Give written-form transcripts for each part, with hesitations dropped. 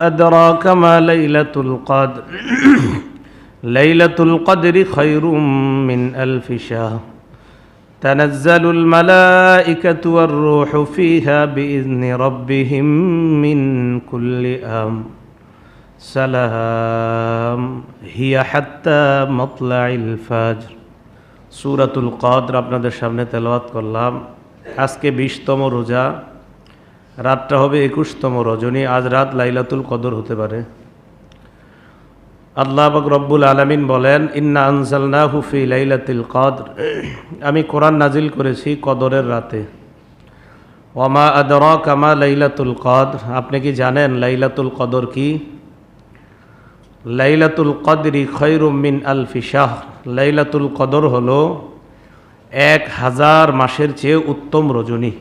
أدراك ما ليلة القدر ليلة القدر خير من ألف شهر تنزل الملائكة والروح فيها بإذن ربهم من كل أمر سلام هي حتى مطلع الفجر সূরাতুল কদর আপনাদের সামনে তেলাওয়াত করলাম। আজকে 20তম রোজা, রাতটা হবে 21তম রজনী। আজ রাত লাইলাতুল কদর হতে পারে। আল্লাহ পাক রব্বুল আলামিন বলেন, ইন্না আনজালনাহু ফি লাইলাতিল কদর, আমি কোরআন নাজিল করেছি কদরের রাতে। ওয়ামা আদরাকা মা লাইলাতুল কদর, আপনি কি জানেন লাইলাতুল কদর কি? লাইলাতুল কদরি খায়রুম মিন আলফি শাহর, লাইলাতুল কদর হলো 1000 মাসের চেয়ে উত্তম রজনী।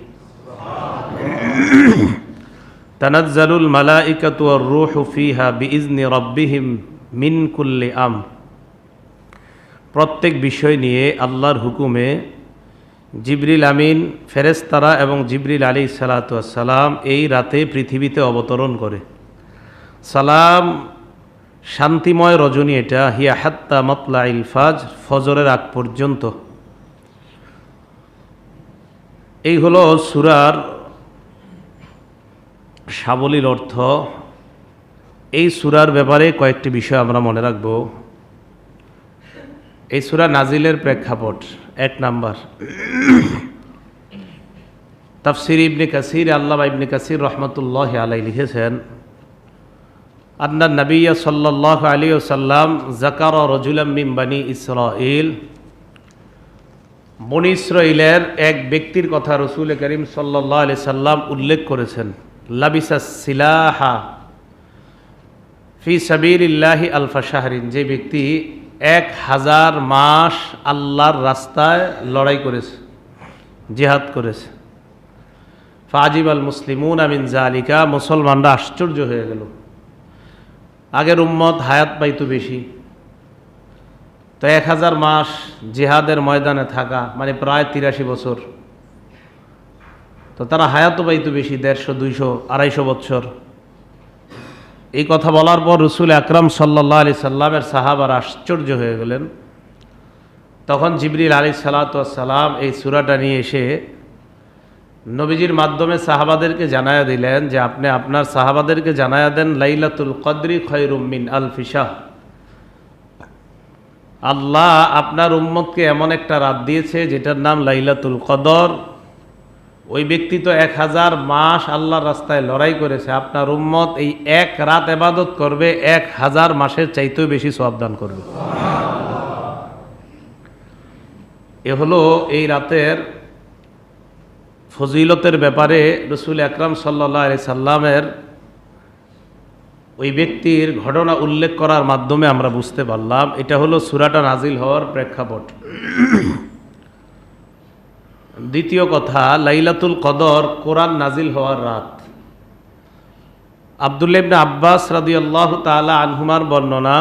তানাজ্জালুল মালাইকাতু ওয়ার রূহু ফিহা বিইজনি রাব্বিহিম মিন কুল্লি আমর, প্রত্যেক বিষয় নিয়ে আল্লাহর হুকুমে জিবরিল আমিন, ফেরেশতারা এবং জিবরিল আলাইহিস সালাতু ওয়াস সালাম এই রাতে পৃথিবীতে অবতরণ করে। সালাম, শান্তিময় রজনী এটা। হিয়া হাত্তা মাতলাইল ফাজর, ফজরের আগ পর্যন্ত। এই হলো সূরার সাবলীল অর্থ। এই সূরার ব্যাপারে কয়েকটি বিষয় আমরা মনে রাখব। এই সূরা নাজিলের প্রেক্ষাপট, 1 নাম্বার, তাফসীর ইবনে কাসির, আল্লামা ইবনে কাসির রহমতুল্লাহি আলাইহি লিখেছেন, আন্না নবিয়্য সাল্লাল্লাহু আলাইহি ওয়াসাল্লাম যাকারা রাজুলাম মিন বনি ইসরাঈল, বনি ইসরাঈলের এক ব্যক্তির কথা রাসূল করিম সাল্লাল্লাহু আলাইহি সাল্লাম উল্লেখ করেছেন। লাবিসাস সিলাহা ফি সাবিলিল্লাহি আলফা শাহরিন, যে ব্যক্তি 1000 মাস আল্লাহর রাস্তায় লড়াই করেছে, জিহাদ করেছে। ফাজিবাল মুসলিমুনা মিন যালিকা, মুসলমানরা আশ্চর্য হয়ে গেল। আগের উম্মত হায়াত পাইতো বেশি, তো 1000 মাস জিহাদের ময়দানে থাকা মানে প্রায় 83 বছর, তো তারা হায়াতও পাইতো বেশি, 150, 200, 250 বছর। এই কথা বলার পর রাসূল আকরাম সাল্লাল্লাহু আলাইহি সাল্লামের সাহাবারা আশ্চর্য হয়ে গেলেন। তখন জিবরিল আলাইহিস সালাতু ওয়াস সালাম এই সূরাটা নিয়ে এসে নবীজির মাধ্যমে সাহাবাদেরকে জানায়া দিলেন যে আপনি আপনার সাহাবাদেরকে জানায়া দেন, লাইলাতুল কদরি খায়রুম মিন আলফি শাহর, আল্লাহ আপনার উম্মতকে এমন একটা রাত দিয়েছে যেটার নাম লাইলাতুল কদর। ওই ব্যক্তি তো 1000 মাস আল্লাহর রাস্তায় লড়াই করেছে, আপনার উম্মত এই এক রাত ইবাদত করবে, 1000 মাসের চাইতেও বেশি সওয়াব দান করবে। এ হলো এই রাতের ফজিলতের ব্যাপারে রাসূল আকরাম সাল্লাল্লাহু আলাইহি সাল্লামের ওই ব্যক্তির ঘটনা উল্লেখ করার মাধ্যমে আমরা বুঝতে পারলাম এটা হলো সূরাটা নাজিল হওয়ার প্রেক্ষাপট। দ্বিতীয় কথা, লাইলাতুল কদর কোরআন নাজিল হওয়ার রাত। আব্দুল্লাহ ইবনে আব্বাস রাদিয়াল্লাহু তাআলা আনহুমার বর্ণনা,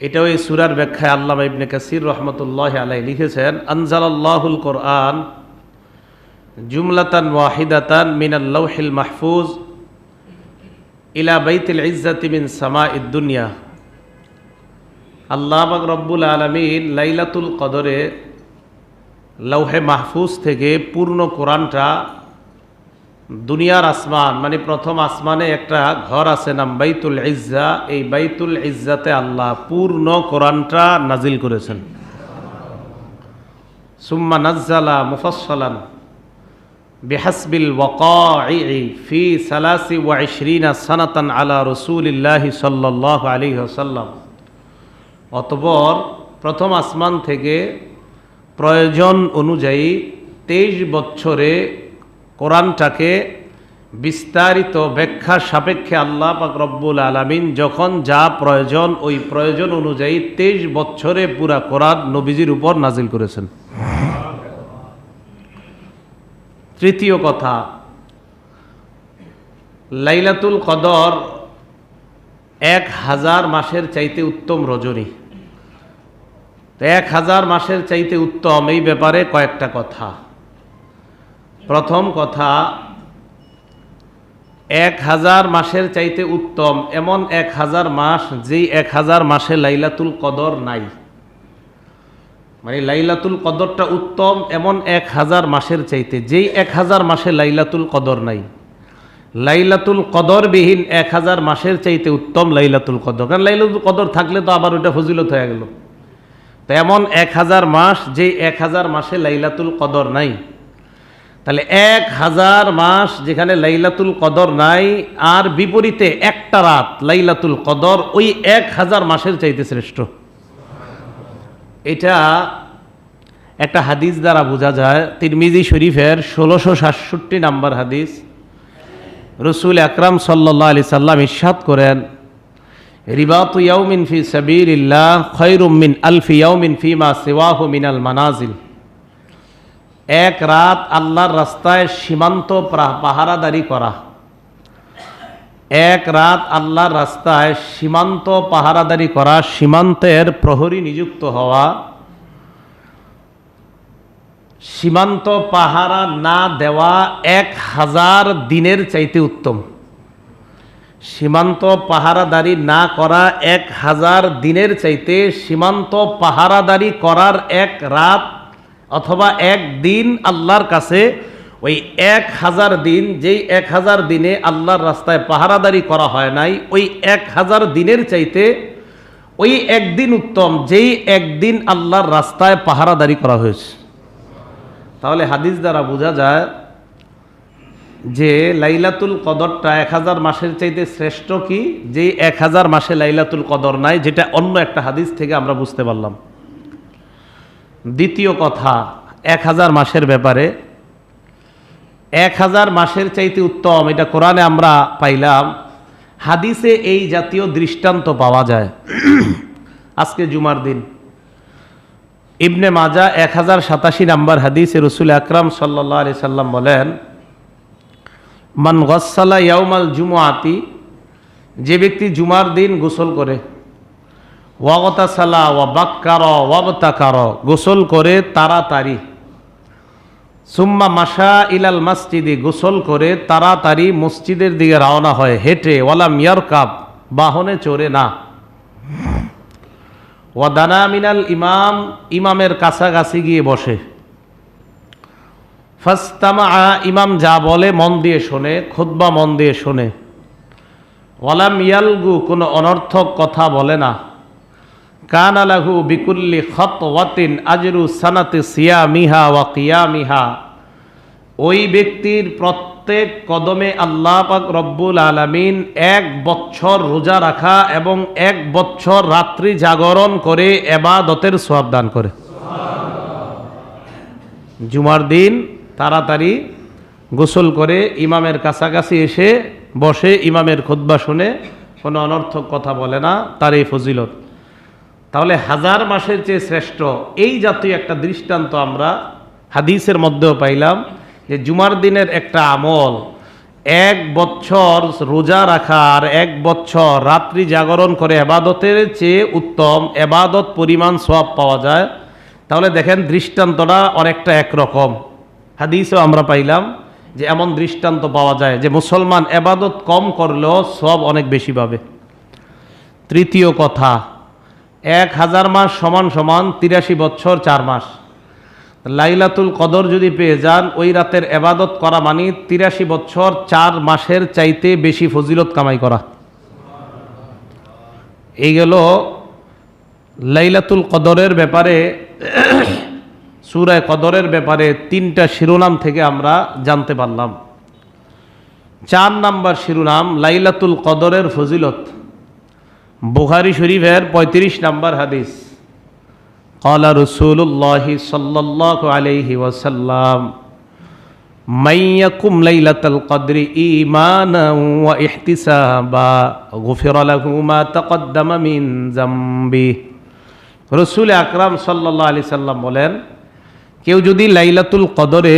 এটাও এই সূরার ব্যাখ্যায় আল্লামা ইবনে কাসির রহমতুল্লাহি আলাইহি লিখেছেন, আনজালাল্লাহুল কোরআন জুমলাতান ওয়াহিদাতান মিনাল লাওহিল মাহফুজ ইলা বাইতিল ইজ্জাতি মিন সামাইদ দুনিয়া। আল্লাহ পাক রব্বুল আলামিন লাইলাতুল কদরে লৌহে মাহফুজ থেকে পূর্ণ কোরআনটা দুনিয়ার আসমান মানে প্রথম আসমানে একটা ঘর আছে নাম বাইতুল ইজ্জা, এই বাইতুল ইজ্জাতে আল্লাহ পূর্ণ কোরআনটা নাজিল করেছেন। সুম্মা নাজ্জালা মুফাসসালান বিহাসবিল ওয়াকাঈ ফি 23 সানাতান আলা রাসূলিল্লাহি সাল্লাল্লাহু আলাইহি ওয়াসাল্লাম। অতঃপর প্রথম আসমান থেকে প্রয়োজন অনুযায়ী 23 বছরে কোরআনটাকে বিস্তারিত ব্যাখ্যা সাপেক্ষে আল্লাহ পাক রব্বুল আলামিন যখন যা প্রয়োজন ওই প্রয়োজন অনুযায়ী 23 বছরে পুরা কোরআন নবীজির উপর নাজিল করেছেন। তৃতীয় কথা, লাইলাতুল কদর 1000 মাসের চাইতে উত্তম রজনী। 1000 মাসের চাইতে উত্তম এই ব্যাপারে কয়েকটা কথা। প্রথম কথা, 1000 মাসের চাইতে উত্তম এমন 1000 মাস, যেই 1000 মাসে লাইলাতুল কদর নাই। মানে লাইলাতুল কদরটা উত্তম এমন 1000 মাসের চাইতে, যেই 1000 মাসে লাইলাতুল কদর নাই। লাইলাতুল কদরবিহীন 1000 মাসের চাইতে উত্তম লাইলাতুল কদর, কারণ লাইলাতুল কদর থাকলে তো আবার ওইটা ফজিলত হয়ে গেল। তো এমন 1000 মাস, যেই 1000 মাসে লাইলাতুল কদর নাই। তাহলে 1000 মাস যেখানে লাইলাতুল কদর নাই, আর বিপরীতে একটা রাত লাইলাতুল কদর, ওই 1000 মাসের চাইতে শ্রেষ্ঠ। এটা একটা হাদিস দ্বারা বোঝা যায়। তিরমিজি শরীফের 1667 নম্বর হাদিস। রসুল আকরাম সাল্লাল্লাহু আলাইহি সাল্লাম ইরশাদ করেন, রিবাতু ইয়াউমিন ফি সাবিলিল্লাহ খায়রুম মিন আলফি ইয়াউমিন ফিমা সিওয়াহু মিনাল মানাজিল। এক রাত আল্লাহর রাস্তায় সীমান্ত পাহারাদারি করা, এক রাত আল্লাহর রাস্তায় সীমান্ত পাহারাদারি করা, সীমান্তের প্রহরী নিযুক্ত হওয়া, সীমান্ত পাহারা না দেওয়া 1000 দিনের চাইতে উত্তম। সীমান্ত পাহারাদারি না করা 1000 দিনের চাইতে সীমান্ত পাহারাদারি করার এক রাত অথবা এক দিন আল্লাহর কাছে, ওই 1000 দিন, যেই 1000 দিনে আল্লাহর রাস্তায় পাহারাদারি করা হয় নাই, ওই 1000 দিনের চাইতে ওই একদিন উত্তম, যেই একদিন আল্লাহর রাস্তায় পাহারাদারি করা হয়েছে। তাহলে হাদিস দ্বারা বোঝা যায় যে লাইলাতুল কদরটা 1000 মাসের চাইতে শ্রেষ্ঠ কি, যেই 1000 মাসে লাইলাতুল কদর নাই, যেটা অন্য একটা হাদিস থেকে আমরা বুঝতে পারলাম। দ্বিতীয় কথা 1000 মাসের ব্যাপারে, 1000 মাসের চাইতে উত্তম, এটা কোরআনে আমরা পাইলাম, হাদিসে এই জাতীয় দৃষ্টান্ত পাওয়া যায়। আজকে জুমার দিন, ইবনে মাজা 1087 নম্বর হাদিসে রসুল আকরাম সাল্লাল্লাহু আলাইহি সাল্লাম বলেন, মান গসসালা ইয়াউমাল জুমআতি, যে ব্যক্তি জুমার দিন গোসল করে, ওয়াগতাসালা ওয়া বাক্কারা ওয়াবতাকারা, গোসল করে তাড়াতাড়ি, সুম্মা মাশা ইলাল মসজিদি, গোসল করে তাড়াতাড়ি মসজিদের দিকে রওনা হয় হেঁটে, ওয়ালাম ইয়ারকাব, বাহনে চড়ে না, ওয়াদানা মিনাল ইমাম, ইমামের কাছাকাছি গিয়ে বসে, ফাস্তামা, ইমাম যা বলে মন দিয়ে শোনে, খুতবা মন দিয়ে শোনে, ওয়ালাম ইয়ালগু, কোনো অনর্থক কথা বলে না, কানা লাহু বিকুল্লি খাতওয়াতিন আজরু সানাতি সিয়ামিহা ওয়া কিয়ামিহা, ওই ব্যক্তির প্রত্যেক কদমে আল্লাহ পাক রব্বুল আলামিন 1 বছর রোজা রাখা এবং 1 বছর রাত্রি জাগরণ করে ইবাদতের সওয়াব দান করে। জুমার দিন তাড়াতাড়ি গোসল করে ইমামের কাছাকাছি এসে বসে, ইমামের খুতবা শুনে, কোনো অনর্থক কথা বলে না, তার এই ফজিলত। তাহলে 1000 মাসের চেয়ে শ্রেষ্ঠ এই জাতীয় একটা দৃষ্টান্ত আমরা হাদিসের মধ্যেও পাইলাম, যে জুমার দিনের একটা আমল 1 বছর রোজা রাখা আর 1 বছর রাত্রি জাগরণ করে ইবাদতের চেয়ে উত্তম, ইবাদত পরিমাণ সওয়াব পাওয়া যায়। তাহলে দেখেন দৃষ্টান্তটা অনেকটা একরকম। হাদিসেও আমরা পাইলাম যে এমন দৃষ্টান্ত পাওয়া যায় যে মুসলমান ইবাদত কম করলেও সওয়াব অনেক বেশি পাবে। তৃতীয় কথা, 1000 মাস সমান সমান 83 বছর 4 মাস। লাইলাতুল কদর যদি পেয়ে যান, ওই রাতের ইবাদত করা মানে 83 বছর 4 মাসের চাইতে বেশি ফজিলত কামাই করা। এই গেল লাইলাতুল কদরের ব্যাপারে, সূরা কদরের ব্যাপারে 3টা শিরোনাম থেকে আমরা জানতে পারলাম। 4 নাম্বার শিরোনাম, লাইলাতুল কদরের ফজিলত। বুখারী শরীফের 35 নম্বর হাদিস, ক্বালা রাসূলুল্লাহি সাল্লাল্লাহু আলাইহি ওয়াসাল্লাম, মান ইয়াকুম লাইলাতাল কদরি ঈমানান ওয়া ইহতিসাবা গুফিরা লাহু মা তাকদ্দামা মিন যামবি। রাসূল আকরাম সাল্লাল্লাহু আলাইহি সাল্লাম বলেন, কেউ যদি লাইলাতুল কদরে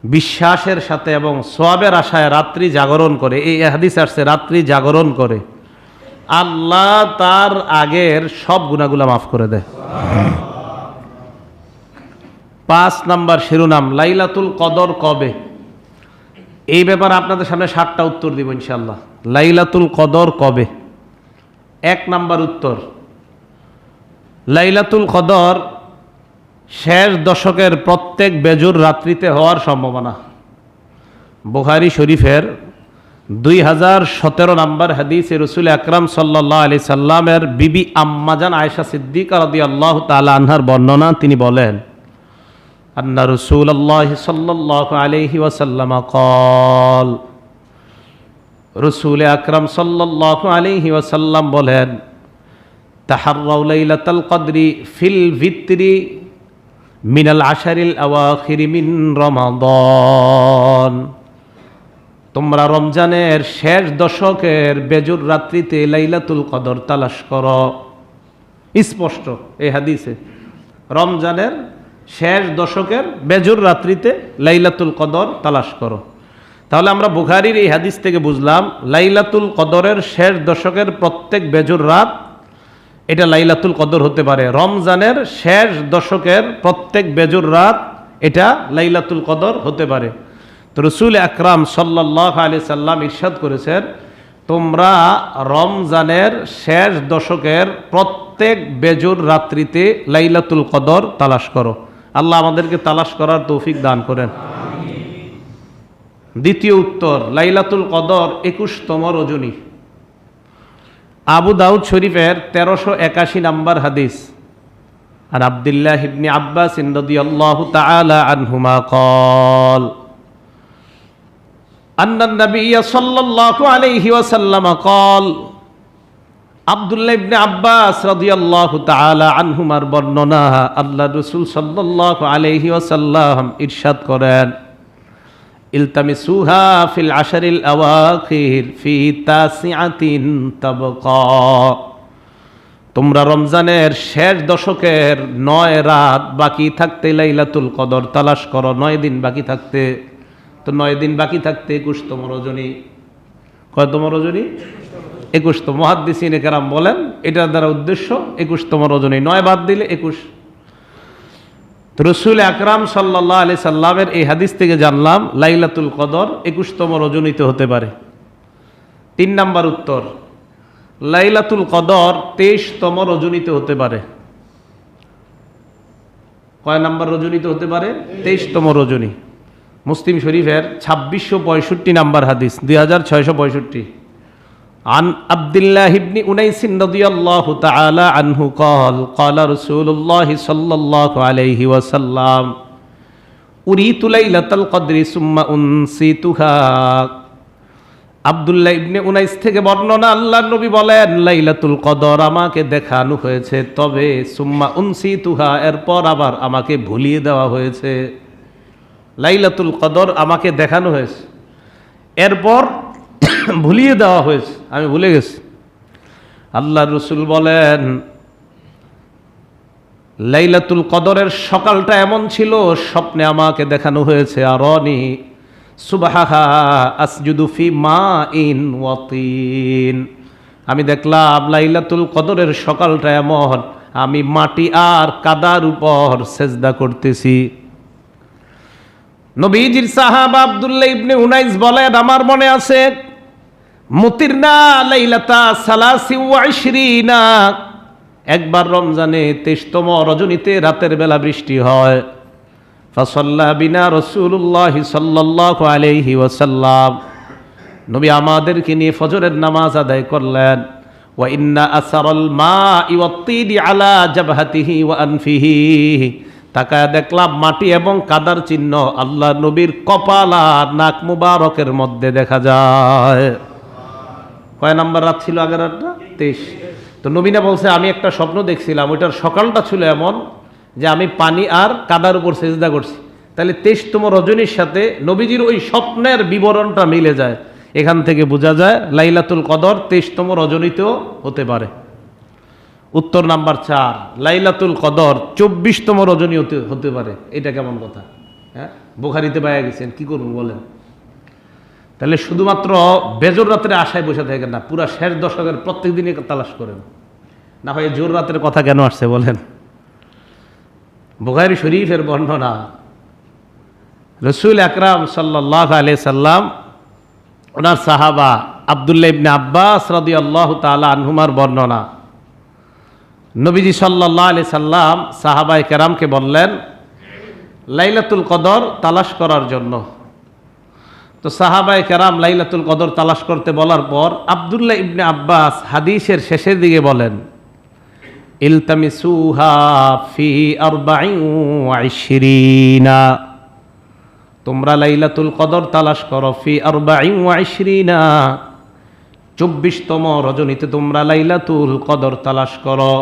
বিশ্বাসের সাথে এবং সওয়াবের আশায় রাত্রি জাগরণ করে, এই হাদিস আসছে রাত্রি জাগরণ করে, আল্লাহ তার আগের সব গুনাহগুলো মাফ করে দেয়। 5 নাম্বার শিরোনাম, লাইলাতুল কদর কবে? এই ব্যাপারে আপনাদের সামনে 7টা উত্তর দিব ইনশাআল্লাহ। লাইলাতুল কদর কবে? 1 নাম্বার উত্তর, লাইলাতুল কদর শেষ দশকের প্রত্যেক বেজুর রাত্রিতে হওয়ার সম্ভাবনা। বুখারী শরীফের 2017 নম্বর হাদিসে রাসূল আকরাম সাল্লাল্লাহু আলাইহি সাল্লামের বিবি আম্মাজান আয়েশা সিদ্দিকা রাদিয়াল্লাহু তাআলা আনহার বর্ণনা, তিনি বলেন, আন্না রাসূলুল্লাহ সাল্লাল্লাহু আলাইহি ওয়াসাল্লাম قال, রাসূল আকরাম সাল্লাল্লাহু আলাইহি ওয়াসাল্লাম বলেন, তাহাররাউ লাইলাতাল কদরি ফিল ভিতরি মিনাল আশারিল আওয়াখির মিন রমাদান। তোমরা রমজানের শেষ দশকের বেজুর রাত্রিতে লাইলাতুল কদর তালাশ করো। স্পষ্ট এই হাদিসে রমজানের শেষ দশকের বেজুর রাত্রিতে লাইলাতুল কদর তালাশ করো। তাহলে আমরা বুখারীর এই হাদিস থেকে বুঝলাম লাইলাতুল কদরের শেষ দশকের প্রত্যেক বেজুর রাত এটা লাইলাতুল কদর হতে পারে। রমজানের শেষ দশকের প্রত্যেক বেজুর রাত এটা লাইলাতুল কদর হতে পারে। তো রাসূল আকরাম সাল্লাল্লাহু আলাইহি সাল্লাম ইরশাদ করেছেন, তোমরা রমজানের শেষ দশকের প্রত্যেক বেজুর রাত্রিতে লাইলাতুল কদর তালাশ করো। আল্লাহ আমাদেরকে তালাশ করার তৌফিক দান করেন। দ্বিতীয় উত্তর, লাইলাতুল কদর 21তম রজনী। আবু দাউদ শরীফের 1381 নম্বর হাদিস, আর আব্দুল্লাহ ইবনে আব্বাস রাদিয়াল্লাহু তাআলা আনহুমা قال أن النبي صلى الله عليه وسلم قال, আব্দুল্লাহ ইবনে আব্বাস রাদিয়াল্লাহু তাআলা আনহুমার বর্ণনা, আল্লাহর রাসূল সাল্লাল্লাহু আলাইহি ওয়াসাল্লাম ইরশাদ করেন, ইলতামিসুহা ফিল আশরিল আওয়াখির ফি তাসিআতিন তাবকা। তোমরা রমজানের শেষ দশকের 9 রাত বাকি থাকতে লাইলাতুল কদর তালাশ করো। 9 দিন বাকি থাকতে, তো 9 দিন বাকি থাকতে 21তম রজনী। কয়তম রজনী? 21তম। মুহাদ্দিসিনে কেরাম বলেন এটার দ্বারা উদ্দেশ্য 21তম রজনী, 9 বাদ দিলে 21। তো রাসূল আকরাম সাল্লাল্লাহু আলাইহি সাল্লামের এই হাদিস থেকে জানলাম লাইলাতুল কদর 21তম রজনীতে হতে পারে। 3 নাম্বার উত্তর, লাইলাতুল কদর 23তম রজনীতে হতে পারে। কয় নাম্বার রজনীতে হতে পারে? 23তম রজনী। মুসলিম শরীফের 2665 নাম্বার হাদিস, 2665। عن عبد الله بن أنيس رضي الله تعالى عنه قال قال رسول الله صلى الله عليه وسلم أريت ليلة القدر ثم أنسيتها। আব্দুল্লাহ ইবনে উনাইস থেকে বর্ণনা, আল্লাহর নবী বলেন, লাইলাতুল কদর আমাকে দেখানো হয়েছে, তবে সুম্মা উনসিতুহা, এরপর আবার আমাকে ভুলিয়ে দেওয়া হয়েছে। লাইলাতুল কদর আমাকে দেখানো হয়েছে, এরপর ভুলিয়ে দেওয়া হয়েছে, আমি ভুলে গেছি। আল্লাহর রাসূল বলেন, লাইলাতুল কদরের সকালটা এমন ছিল, স্বপ্নে আমাকে দেখানো হয়েছে, আরানি সুবহাহা আসজুদু ফি মাইন ওয়া তিন। আমি দেখলাম লাইলাতুল কদরের সকালটা এমন, আমি মাটি আর কাদার উপর সেজদা করতেছি। নবীজির সাহাবা আব্দুল্লাহ ইবনে উনাইস বলেন, আমার মনে আছে, মুতিরনা লাইলাতা সালাসি ওয়া ইশরিনা, একবার রমজানে 23তম রজনীতে রাতের বেলা বৃষ্টি হয়। ফাসাল্লা বিনা রাসূলুল্লাহ সাল্লাল্লাহু আলাইহি ওয়াসাল্লাম, নবী আমাদেরকে নিয়ে ফজরের নামাজ আদায় করলেন। ওয়া ইন্না আসারাল মা'i ওয়াত-তিনি আলা জাবহাতিহি ওয়া আনফিহি, তাকায় দেখলাম মাটি এবং কাদার চিহ্ন আল্লাহ নবীর কপাল আর নাক মুবারকের মধ্যে দেখা যায়। কয় নাম্বার রাত ছিল আগের রাতটা? 23। তো নবীনা বলছে, আমি একটা স্বপ্ন দেখছিলাম, ওইটার সকালটা ছিল এমন যে আমি পানি আর কাদার উপর সেজদা করছি। তাহলে 23তম রজনীর সাথে নবীজির ওই স্বপ্নের বিবরণটা মিলে যায়। এখান থেকে বোঝা যায় লাইলাতুল কদর 23তম রজনীতেও হতে পারে। উত্তর নাম্বার 4, লাইলাতুল কদর 24তম রজনী হতে পারে। এটা কেমন কথা? হ্যাঁ, বুখারীতে পাওয়া গেছেন, কি করবো বলেন? তাহলে শুধুমাত্র বেজর রাতের আশায় বসে থাকেন না, পুরা শেষ দশকের প্রত্যেক দিনে তালাশ করেন। না হয় জোর রাতের কথা কেন আসছে বলেন? বুখারী শরীফের বর্ণনা, রসুল আকরাম সাল্লাল্লাহু আলাইহি সাল্লাম ওনার সাহাবা আব্দুল্লাহ ইবনে আব্বাস রাদিয়াল্লাহু তাআলা আনহুমার বর্ণনা, নবীজি সাল্লাল্লাহু আলাইহি সাল্লাম সাহাবায়ে কেরামকে বললেন লাইলাতুল কদর তালাশ করার জন্য। তো সাহাবায়ে কেরাম লাইলাতুল কদর তালাশ করতে বলার পর আব্দুল্লাহ ইবনে আব্বাস হাদিসের শেষের দিকে বলেন ইলতামিসুহা ফি 24, তোমরা লাইলাতুল কদর তালাশ করো ফি 24, 24তম রজনীতে তোমরা লাইলাতুল কদর তালাশ করো।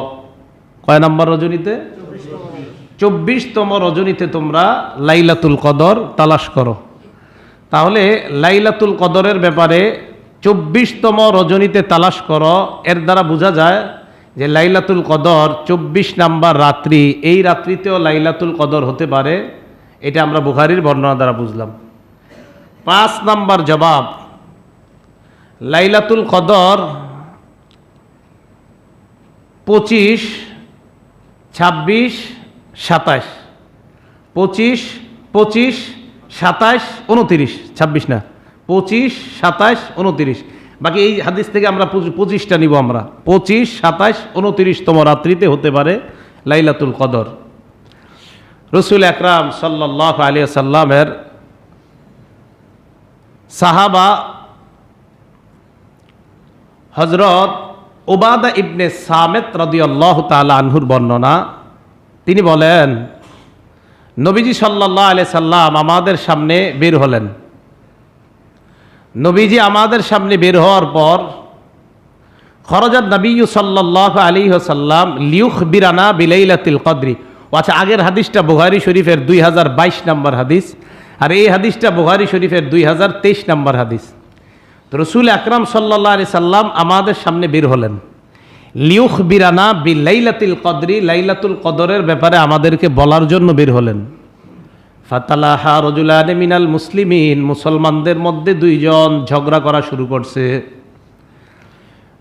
কয় নম্বর রজনীতে? 24তম রজনীতে তোমরা লাইলাতুল কদর তালাশ করো। তাহলে লাইলাতুল কদরের ব্যাপারে 24তম রজনীতে তালাশ করো, এর দ্বারা বোঝা যায় যে লাইলাতুল কদর 24 নাম্বার রাত্রি, এই রাত্রিতেও লাইলাতুল কদর হতে পারে। এটা আমরা বুখারীর বর্ণনা দ্বারা বুঝলাম। 5 নাম্বার জবাব, লাইলাতুল কদর 25, 26, 27, 25, 27, 27, 29, 26 না, 25, 27, 29, বাকি এই হাদিস থেকে আমরা 25টা নিব আমরা। 25, 27, 29তম রাত্রিতে হতে পারে লাইলাতুল কদর। রসুল আকরাম সাল্লাল্লাহু আলাইহি সাল্লামের সাহাবা হযরত উবাদা ইবনে সামিত রাদিয়াল্লাহু তাআলা আনহুর বর্ণনা, তিনি বলেন নবীজি সাল্লাল্লাহু আলাইহি সাল্লাম আমাদের সামনে বের হলেন। নবীজি আমাদের সামনে বের হওয়ার পর খরজাত নবী সাল্লাল্লাহু আলাইহি ওয়াসাল্লাম লিয়ুখবিরানা বিলাইলাতিল কদরি। আচ্ছা, আগের হাদিসটা বুখারী শরীফের 2022 নম্বর হাদিস, আর এই হাদিসটা বুখারী শরীফের 2023 নম্বর হাদিস। তো রসুল আকরাম সাল্লাল্লাহু আলাইহি সাল্লাম আমাদের সামনে বের হলেন লিয়ুখবিরানা বিলাইলাতিল কদরি, লাইলাতুল কদরের ব্যাপারে আমাদেরকে বলার জন্য বের হলেন। ফাতালাহা রাজুলান মিনাল মুসলিমিন, মুসলমানদের মধ্যে 2 জন ঝগড়া করা শুরু করছে।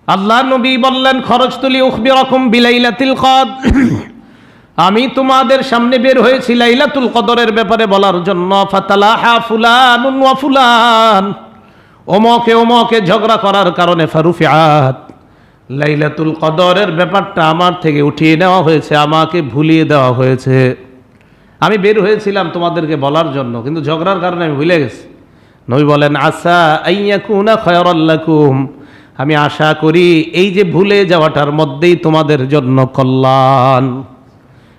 আল্লাহ নবী বললেন খরজতু লিউখবিরাকুম বিলাইলাতিল কদর, আমি তোমাদের সামনে বের হয়েছি লাইলাতুল কদরের ব্যাপারে বলার জন্য। ফাতালাহা ফুলানুন ওয়া ফুলান, ওমকে ওমকে ঝগড়া করার কারণে ফারুফিআত, লাইলাতুল কদরের ব্যাপারটা আমার থেকে উঠিয়ে নেওয়া হয়েছে, আমাকে ভুলিয়ে দেওয়া হয়েছে। আমি বের হয়েছিলাম তোমাদেরকে বলার জন্য, কিন্তু ঝগড়ার কারণে আমি ভুলে গেছি। নবী বলেন আসা আইয়াকুনা খায়রাল লাকুম, আমি আশা করি এই যে ভুলে যাওয়াটার মধ্যেই তোমাদের জন্য কল্যাণ।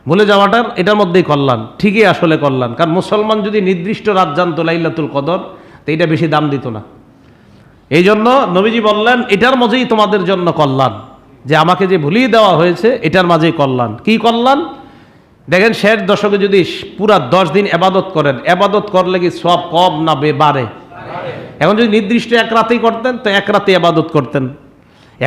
ভুলে যাওয়াটার এটার মধ্যেই কল্যাণ, ঠিকই আসলে কল্যাণ। কারণ মুসলমান যদি নির্দিষ্ট রাত জানতো লাইলাতুল কদর, তো এটা বেশি দাম দিত না। এই জন্য নবীজি বললেন এটার মধ্যেই তোমাদের জন্য কল্যাণ, যে আমাকে যে ভুলিয়ে দেওয়া হয়েছে এটার মাঝেই কল্যাণ। কি কল্যাণ? দেখেন, শেষ দশকে যদি পুরা 10 দিন এবাদত করেন, এবাদত করলে কি সব কম না বাড়ে? এখন যদি নির্দিষ্ট এক রাতেই করতেন তো এক রাতে এবাদত করতেন।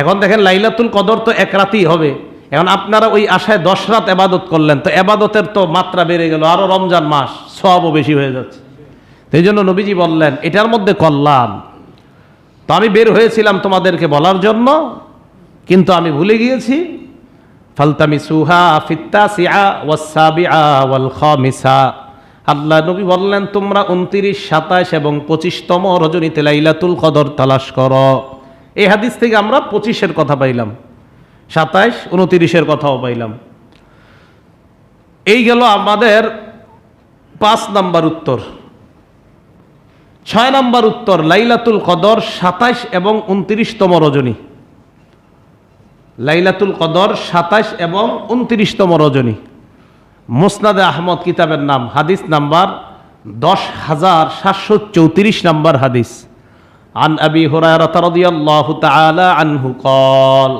এখন দেখেন লাইলাতুল কদর তো এক রাতেই হবে। এখন আপনারা ওই আশায় 10 রাত এবাদত করলেন, তো এবাদতের তো মাত্রা বেড়ে গেল, আরো রমজান মাস সওয়াবও বেশি হয়ে যাচ্ছে। এই জন্য নবীজি বললেন এটার মধ্যে কল্যাণ। তো আমি বের হয়েছিলাম তোমাদেরকে বলার জন্য, কিন্তু আমি ভুলে গিয়েছি। ফালতামিসুহা ফিত্তাসিআ ওয়াস-সাবিআ ওয়াল খামিসা, আল্লাহ নবী বললেন তোমরা 29, 27 এবং 25তম রজনীতে লাইলাতুল কদর তালাশ করো। এই হাদিস থেকে আমরা 25-এর কথা পাইলাম, 27, 29-এর কথাও পাইলাম। এই গেল আমাদের 5 নাম্বার উত্তর। 6 নাম্বার উত্তর, লাইলাতুল কদর 27 এবং 29তম রজনী। লাইলাতুল কদর 27 এবং 29তম রজনী। মুসনাদে আহমদ কিতাবের নাম, হাদিস নাম্বার 10,734 নাম্বার হাদিস। আন আবি হুরায়রা রাদিয়াল্লাহু তাআলা আনহু قال,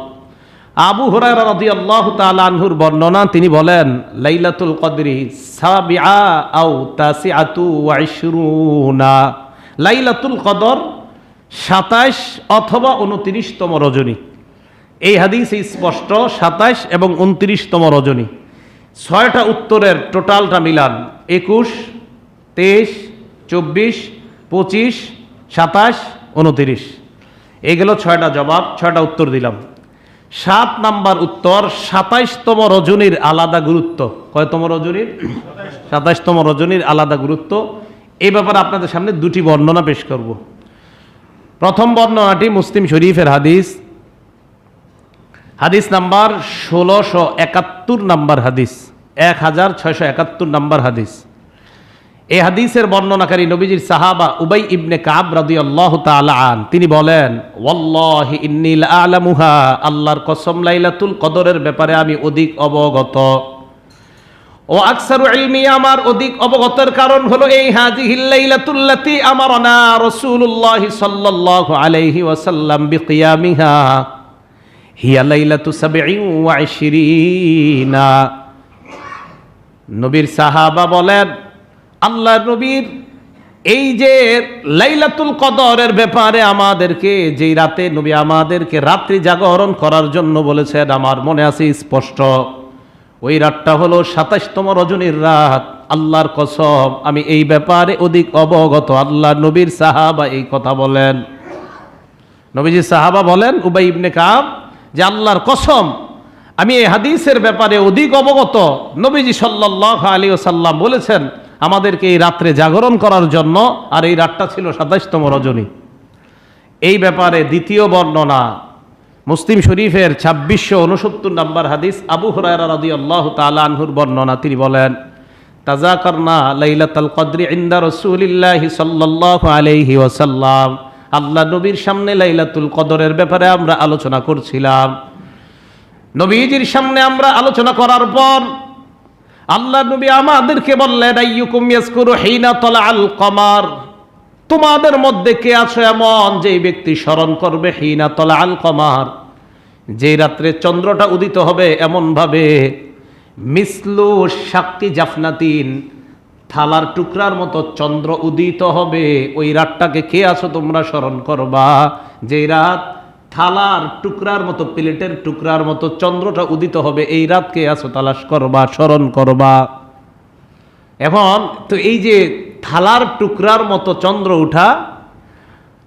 আবু হুরায়রা রাদিয়াল্লাহু তাআলা আনহুর বর্ণনা, তিনি বলেন লাইলাতুল কদরি সাবিআ আও তাসিআতু ওয়া 20, লাইলাতুল কদর 27 অথবা 29তম রজনী। এই হাদিস স্পষ্ট 27 এবং 29তম রজনী। 6টা উত্তরের টোটালটা মিলান, 21, 23, 24, 25, 27, 29। এই গেল 6টা জবাব, 6টা উত্তর দিলাম। 7 নাম্বার উত্তর, 27তম রজনীর আলাদা গুরুত্ব। কয়তম রজনীর? 27তম রজনীর আলাদা গুরুত্ব। এই ব্যাপারে আপনাদের সামনে দুটি বর্ণনা পেশ করব। প্রথম বর্ণনাটি মুসলিম শরীফের হাদিস, হাদিস নাম্বার 1671 নাম্বার হাদিস, 1671 নাম্বার হাদিস। এই হাদিসের বর্ণনাকারী নবীজির সাহাবা উবাই ইবনে কাব রাদিয়াল্লাহু তাআলা আন, তিনি বলেন, ওয়াল্লাহি ইন্নী লাআলামুহা, আল্লাহর কসম লাইলাতুল কদরের ব্যাপারে আমি অধিক অবগত। ও আকসারু ইলমি, আমার অধিক অবগতের কারণ হলো এই হাযিহিল লাইলাতুল্লাতী আমারানা রাসূলুল্লাহ সাল্লাল্লাহু আলাইহি ওয়াসাল্লাম বিকিয়ামিহা হিয়া লাইলাতু 27। নবীর সাহাবা বলেন, আল্লাহর নবীর এই যে লাইলাতুল কদরের ব্যাপারে আমাদেরকে, যেই রাতে নবী আমাদেরকে রাত্রি জাগরণ করার জন্য বলেছেন, আমার মনে আছে স্পষ্ট। ওই রাতটা হলো 27তম রজনীর রাত। আল্লাহর কসম আমি এই ব্যাপারে অধিক অবগত। আল্লাহ নবীর সাহাবা এই কথা বলেন, নবীজি সাহাবা বলেন উবাই ইবনে কাব, যে আল্লাহর কসম আমি এই হাদিসের ব্যাপারে অধিক অবগত। নবীজি সাল্লাল্লাহু আলাইহি ওয়াসাল্লাম বলেছেন আমাদেরকে এই রাত্রে জাগরণ করার জন্য, আর এই রাতটা ছিল 27তম রজনী। এই ব্যাপারে দ্বিতীয় বর্ণনা মুসলিম শরীফের 2669 নাম্বার হাদিস, আবু হুরায়রা রাদিয়াল্লাহু তাআলা আনহুর বর্ণনা। তিনি বলেন, তাযাকারনা লাইলাতুল কদরি ইনদা রাসূলিল্লাহি সাল্লাল্লাহু আলাইহি ওয়াসাল্লাম, আল্লাহ নবীর সামনে লাইলাতুল কদরের ব্যাপারে আমরা আলোচনা করছিলাম। নবীজির সামনে আমরা আলোচনা করার পর আল্লাহ নবী আমাদেরকে বললেন, আইয়ুকুম ইয়াজকুরু হিনা তালাআল কমার, তোমাদের মধ্যে কে আছে এমন যে ব্যক্তি স্মরণ করবে হিনা তালাআল কমার, যে রাত্রে চন্দ্রটা উদিত হবে এমন ভাবে, মিসলু শাক্কি জাফনাতিন, থালার টুকরার মতো চন্দ্র উদিত হবে। ওই রাতটাকে কে আছো তোমরা স্মরণ করবা, যে রাত থালার টুকরার মতো, প্লেটের টুকরার মতো চন্দ্রটা উদিত হবে, এই রাত কে আছো তালাশ করবা, স্মরণ করবা। এখন তো এই যে থালার টুকরার মতো চন্দ্র উঠা,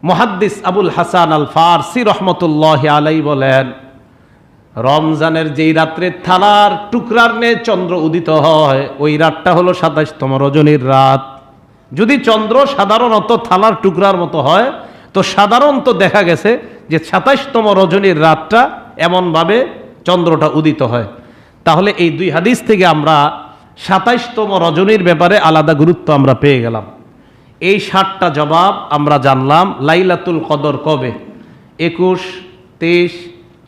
মুহাদ্দিস আবুল হাসান আল ফারসি রহমতুল্লাহি আলাইহি বলেন, রমজানের যেই রাত্রে থালার টুকরার নে চন্দ্র উদিত হয়, ওই রাতটা হলো 27তম রজনীর রাত। যদি চন্দ্র সাধারণত থালার টুকরার মতো হয়, তো সাধারণত দেখা গেছে যে 27তম রজনীর রাতটা এমনভাবে চন্দ্রটা উদিত হয়। তাহলে এই দুই হাদিস থেকে আমরা 27তম রজনীর ব্যাপারে আলাদা গুরুত্ব আমরা পেয়ে গেলাম। এই 7টা জবাব আমরা জানলাম লাইলাতুল কদর কবে, 21, 23,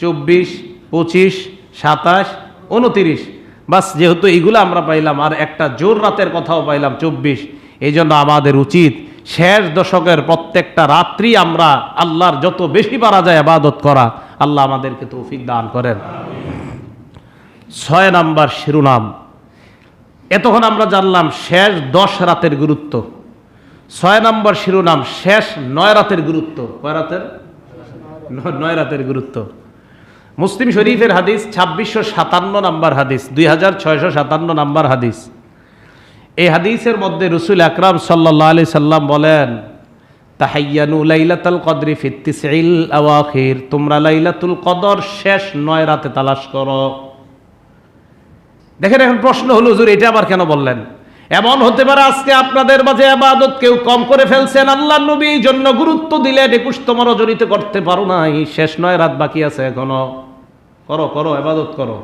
24, 25, 27, 29। বাস, যেহেতু এইগুলো আমরা পাইলাম, আর একটা জোর রাতের কথাও পাইলাম 24। এই জন্য আমাদের উচিত শেষ দশকের প্রত্যেকটা রাত্রি আমরা আল্লাহর যত বেশি পারা যায় ইবাদত করা। আল্লাহ আমাদেরকে তৌফিক দান করেন। 6 নাম্বার শিরোনাম, এতক্ষণ আমরা জানলাম শেষ 10 রাতের গুরুত্ব। 6 নাম্বার শিরোনাম, শেষ 9 রাতের গুরুত্ব। কয় রাতের? 9 রাতের গুরুত্ব। মুসলিম শরীফের হাদিস 2657 নাম্বার হাদিস, 2657 নাম্বার হাদিস। এই হাদিসের মধ্যে রাসূল আকরাম সাল্লাল্লাহু আলাইহি সাল্লাম বলেন, তাহাইয়ানু লাইলাতুল কদরি ফি তিসইল আওয়াখির, তোমরা লাইলাতুল কদর শেষ 9 রাতে তালাশ করো। দেখেন, এখন প্রশ্ন হলো, হুজুর এটা আবার কেন বললেন? এমন হতে পারে আজকে আপনাদের মাঝে ইবাদত কেউ কম করে ফেলছেন, আল্লাহর নবী এই জন্য গুরুত্ব দিলেন 21তম রজনীতে করতে পারো নাই, শেষ 9 রাত বাকি আছে এখনো, করো করো ইবাদত করো।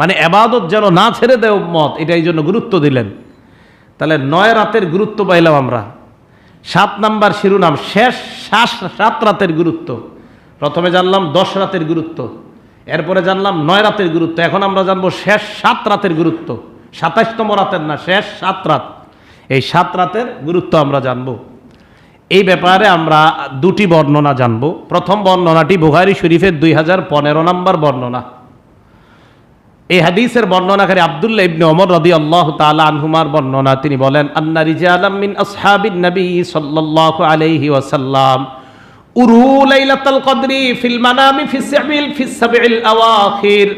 মানে ইবাদত যেন না ছেড়ে দেয় উম্মত, এটা এই জন্য গুরুত্ব দিলেন। তাহলে 9 রাতের গুরুত্ব পাইলাম আমরা। 7 নাম্বার শিরোনাম, শেষ 7 রাতের গুরুত্ব। প্রথমে জানলাম 10 রাতের গুরুত্ব, এরপরে জানলাম 9 রাতের গুরুত্ব, এখন আমরা জানবো শেষ 7 রাতের গুরুত্ব। 27তম রাতের না, শেষ 7 রাত। এই 7 রাতের গুরুত্ব আমরা জানবো। এই ব্যাপারে আমরা দুটি বর্ণনা জানবো। প্রথম বর্ণনাটি বুখারী শরীফের 2015 নাম্বার বর্ণনা। এই হাদিসের বর্ণনাকারী আব্দুল্লাহ ইবনে ওমর রাদিয়াল্লাহু তাআলা আনহুমার বর্ণনা। তিনি বলেন, আন্না রিজালাম মিন আসহাবিন নবী সাল্লাল্লাহু আলাইহি ওয়াসাল্লাম উরু লাইলাতুল কদরি ফিল মানামি ফি সাবিল আওয়াখির।